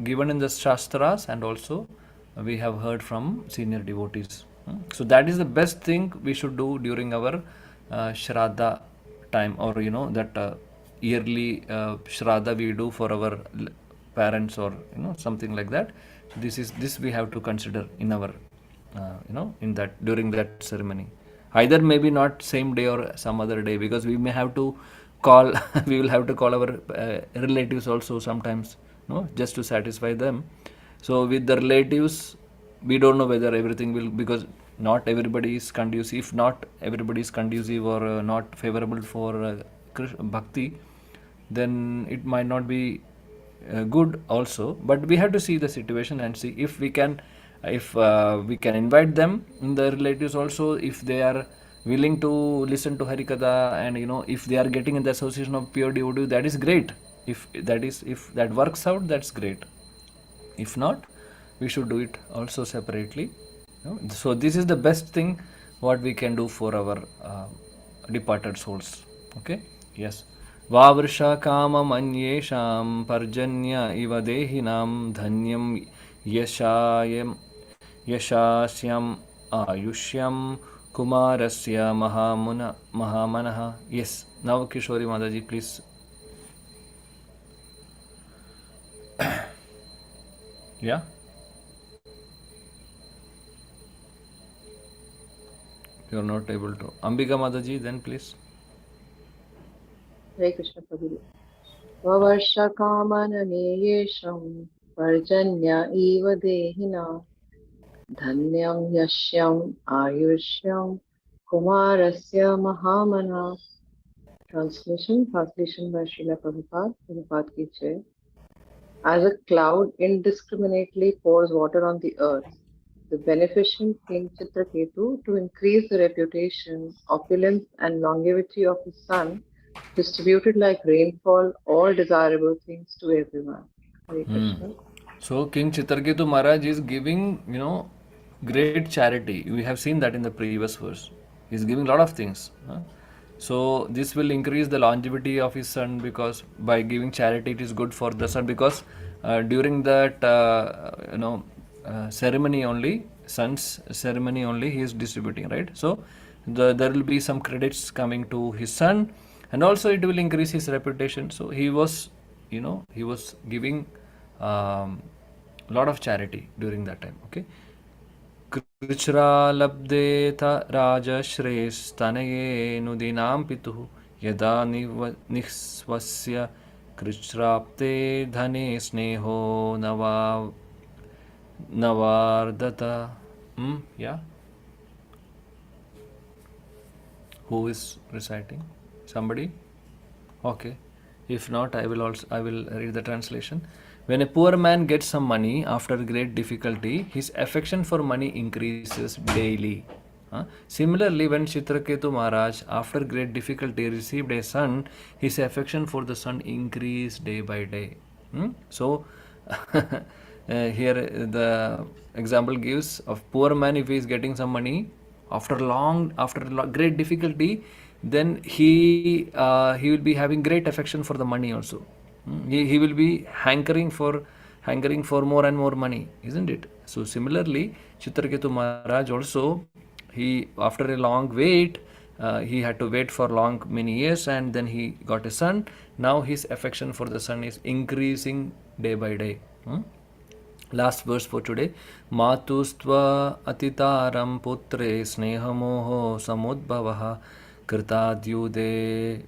given in the shastras, and also we have heard from senior devotees. So that is the best thing we should do during our Shraddha time, or that yearly shraddha we do for our parents, or something like that. This we have to consider in our in that, during that ceremony. Either maybe not same day or some other day, because we may have to call we will have to call our relatives also sometimes, just to satisfy them. So with the relatives, we don't know whether everything will, because not everybody is conducive. If not everybody is conducive, or not favorable for bhakti, then it might not be good also. But we have to see the situation and see if we can, if we can invite them, the relatives also, if they are willing to listen to harikatha, and if they are getting in the association of pure devotee, that is great. If that works out, that's great. If not, we should do it also separately. So this is the best thing what we can do for our departed souls. Okay. Yes. Vavrsha kama manyesham parjanya iva dehinam dhanyam yashayam yashasyam ayushyam kumarasya mahamanaha. Yes. Now Kishori Mataji, please. Yeah. You are not able to. Ambika Mataji, then please. Hare Krishna Prabhu. Vavarshakamananeyesham parjanya eva dehina dhanyam yashyam ayushyam kumarasya mahamana. Translation by Srila Prabhupada, Prabhupada ki Jai. As a cloud indiscriminately pours water on the earth, the beneficent King Chitraketu, to increase the reputation, opulence and longevity of his son, distributed like rainfall all desirable things to everyone. Hare Krishna. So King Chitraketu Maharaj is giving, great charity. We have seen that in the previous verse. He is giving a lot of things. So this will increase the longevity of his son, because by giving charity, it is good for the son, because during that ceremony only, son's ceremony only, he is distributing, right? So there will be some credits coming to his son, and also it will increase his reputation. So he was giving lot of charity during that time. Okay. कृच्छ्रालब्धेथ राजश्रेष्ठतनये नुदीनां पितुः यदा निःस्वस्य कृच्छ्राप्ते धने स्नेहो नवार्धत. Yeah. Who is reciting? Somebody? Okay. If not, I will read the translation. When a poor man gets some money after great difficulty, his affection for money increases daily. Similarly, when Chitraketu Maharaj, after great difficulty, received a son, his affection for the son increased day by day. So, here the example gives of poor man, if he is getting some money after great difficulty, then he will be having great affection for the money also. He will be hankering for more and more money, isn't it? So similarly, Chitraketu Maharaj also, he, after a long wait, he had to wait for many years, and then he got a son. Now his affection for the son is increasing day by day. Last verse for today. Matustva atitaram putre snehamoho samudbhavaha kritadyude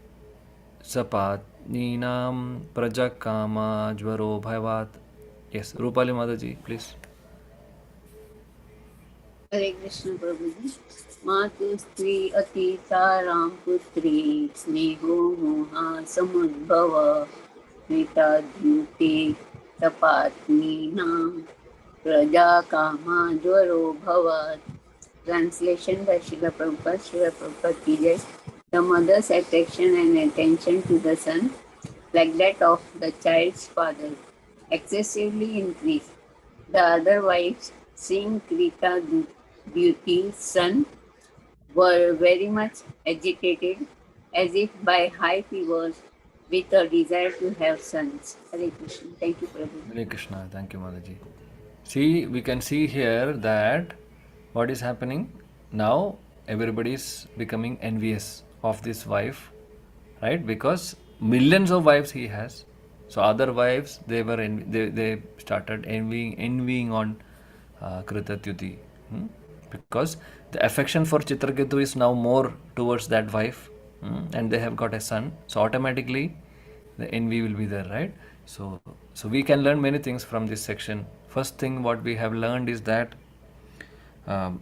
sapatninam prajakama jvaro bhavat. Yes, Rupali Mataji, please. Hare Krishna Prabhuji. Matu stri atita ram putri sneho moha samudbhava krita dhyute tapatni nam praja kama jvaro bhavat. Translation by Srila Prabhupada. Srila Prabhupada ki Jai. The mother's affection and attention to the son, like that of the child's father, excessively increased. The other wives, seeing Krita Beauty's son, were very much agitated, as if by high fevers, with a desire to have sons. Hare Krishna. Thank you, Prabhu. Hare Krishna. Thank you, Mataji. See, we can see here that what is happening now, everybody is becoming envious of this wife, right? Because millions of wives he has. So other wives, they started envying on Kritatyuti, because the affection for Chitraketu is now more towards that wife, and they have got a son. So automatically, the envy will be there, right? So we can learn many things from this section. First thing what we have learned is that um,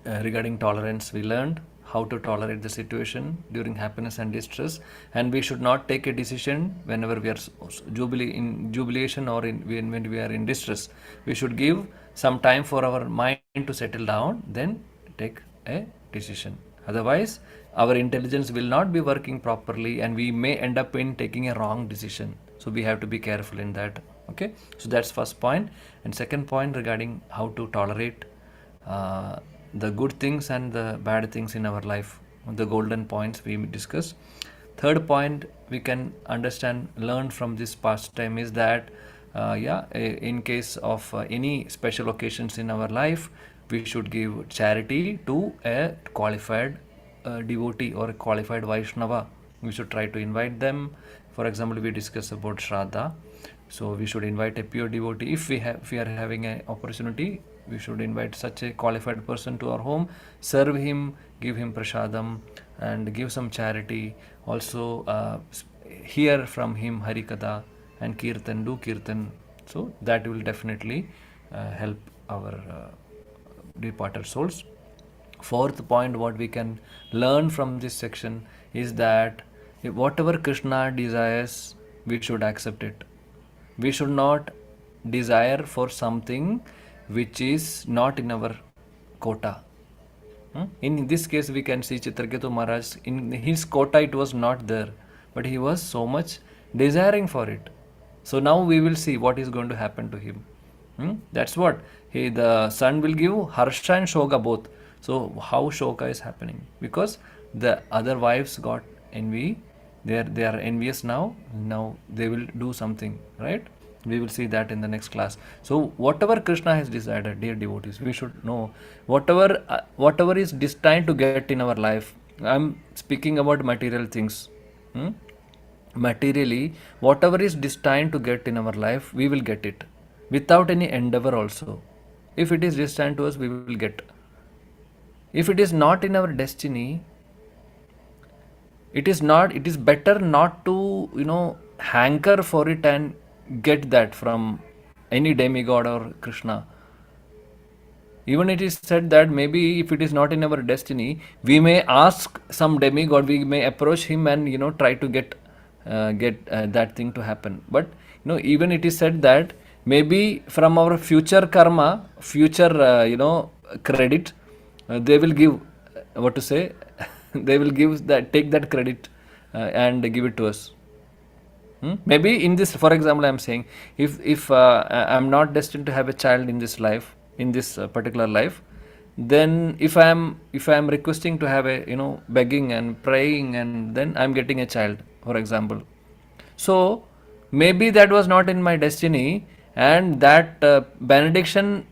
regarding tolerance, we learned how to tolerate the situation during happiness and distress, and we should not take a decision whenever we are in jubilation or when we are in distress. We should give some time for our mind to settle down, then take a decision. Otherwise, our intelligence will not be working properly, and we may end up in taking a wrong decision. So we have to be careful in that. Okay, so that's first point. And second point regarding how to tolerate the good things and the bad things in our life, the golden points we discuss. Third point we can understand, learn from this pastime is that in case of any special occasions in our life, we should give charity to a qualified devotee or a qualified Vaishnava. We should try to invite them. For example, we discuss about Shraddha. So we should invite a pure devotee. If we are having an opportunity, we should invite such a qualified person to our home, serve him, give him prasadam, and give some charity. Also, hear from him Harikatha and Kirtan, do Kirtan. So that will definitely help our departed souls. Fourth point, what we can learn from this section is that whatever Krishna desires, we should accept it. We should not desire for something which is not in our quota. In this case, we can see Chitraketu Maharaj, in his quota it was not there, but he was so much desiring for it. So now we will see what is going to happen to him. That's what the son will give Harsha and Shoka both. So how Shoka is happening? Because the other wives got envy. They are envious now. Now they will do something, right? We will see that in the next class. So whatever Krishna has decided, dear devotees, we should know whatever is destined to get in our life. I'm speaking about material things. Materially, whatever is destined to get in our life, we will get it without any endeavor also. If it is destined to us, we will get. If it is not in our destiny, it is better not to hanker for it and get that from any demigod or Krishna. Even it is said that maybe if it is not in our destiny, we may ask some demigod, we may approach him and try to get that thing to happen. But even it is said that maybe from our future karma, future credit, they will give they will give that, take that credit and give it to us. Maybe in this, for example, I am saying, if I am not destined to have a child in this life, in this particular life, then if I am requesting to have a begging and praying, and then I am getting a child, for example. So maybe that was not in my destiny, and that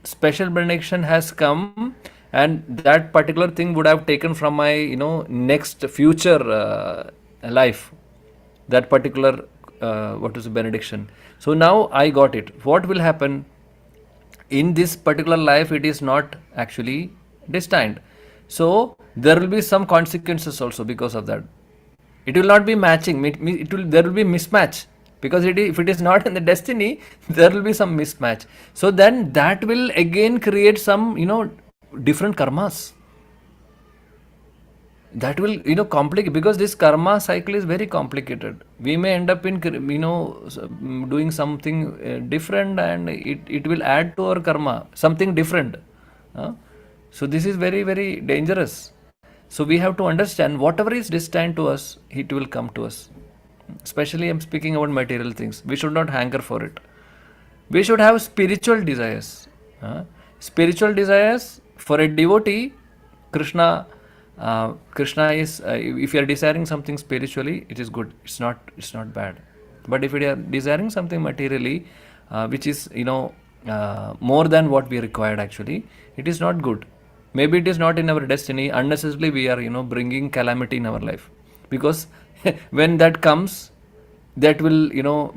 special benediction has come, and that particular thing would have taken from my next future life, that particular benediction. So now I got it. What will happen in this particular life? It is not actually destined. So there will be some consequences also because of that. It will not be matching. There will be mismatch, because if it is not in the destiny, there will be some mismatch. So then that will again create some different karmas. That will complicate, because this karma cycle is very complicated. We may end up in doing something different, and it will add to our karma something different. So this is very, very dangerous. So we have to understand whatever is destined to us, it will come to us. Especially I'm speaking about material things. We should not hanker for it. We should have spiritual desires. Spiritual desires for a devotee, Krishna is, if you are desiring something spiritually, it is good. It's not bad. But if you are desiring something materially, which is more than what we required, actually, it is not good. Maybe it is not in our destiny. Unnecessarily we are bringing calamity in our life. because when that comes, that will,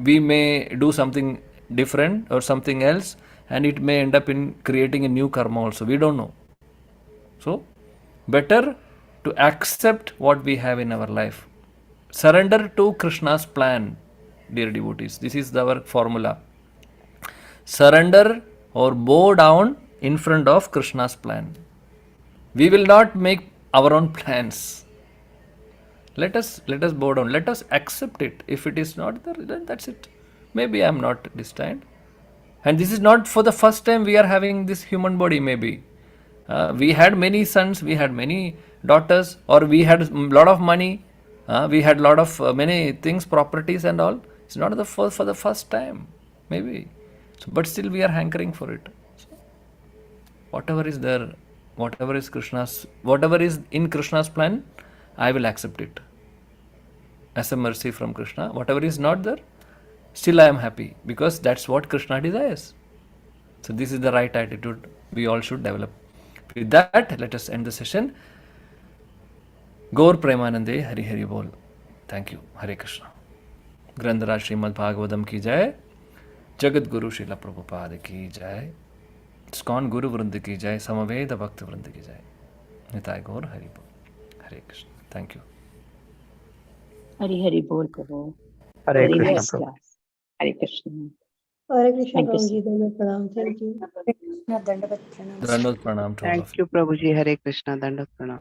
we may do something different or something else, and it may end up in creating a new karma also. We don't know. So, better to accept what we have in our life. Surrender to Krishna's plan, dear devotees. This is our formula. Surrender or bow down in front of Krishna's plan. We will not make our own plans. Let us bow down. Let us accept it. If it is not there, then that's it. Maybe I am not destined. And this is not for the first time we are having this human body. Maybe we had many sons, we had many daughters, or we had a lot of money, we had lot of many things, properties and all. It's not for the first time, maybe. So, but still we are hankering for it. So, whatever is there, whatever is in Krishna's plan, I will accept it as a mercy from Krishna. Whatever is not there, still I am happy, because that's what Krishna desires. So this is the right attitude we all should develop. With that, let us end the session. Gaur Premanande Hari Hari Bol. Thank you. Hare Krishna. Grandharaj Srimad Bhagavatam ki jai. Jagat Guru Srila Prabhupada ki jai. ISKCON Guru Vranda ki jai. Samaveda Bhakta Vranda ki jai. Nitai Gaur Hari Bol. Hare Krishna. Thank you. Hari Hari Bol Prabhu. Hare Very Krishna, nice Prabhu. class. Hare Krishna. Hare Krishna, Thank you, Prabhuji. Dandavat pranam. Thank you. Dandavad pranam to all of you. Thank you, Prabhuji. Hare Krishna. Dandavat pranam.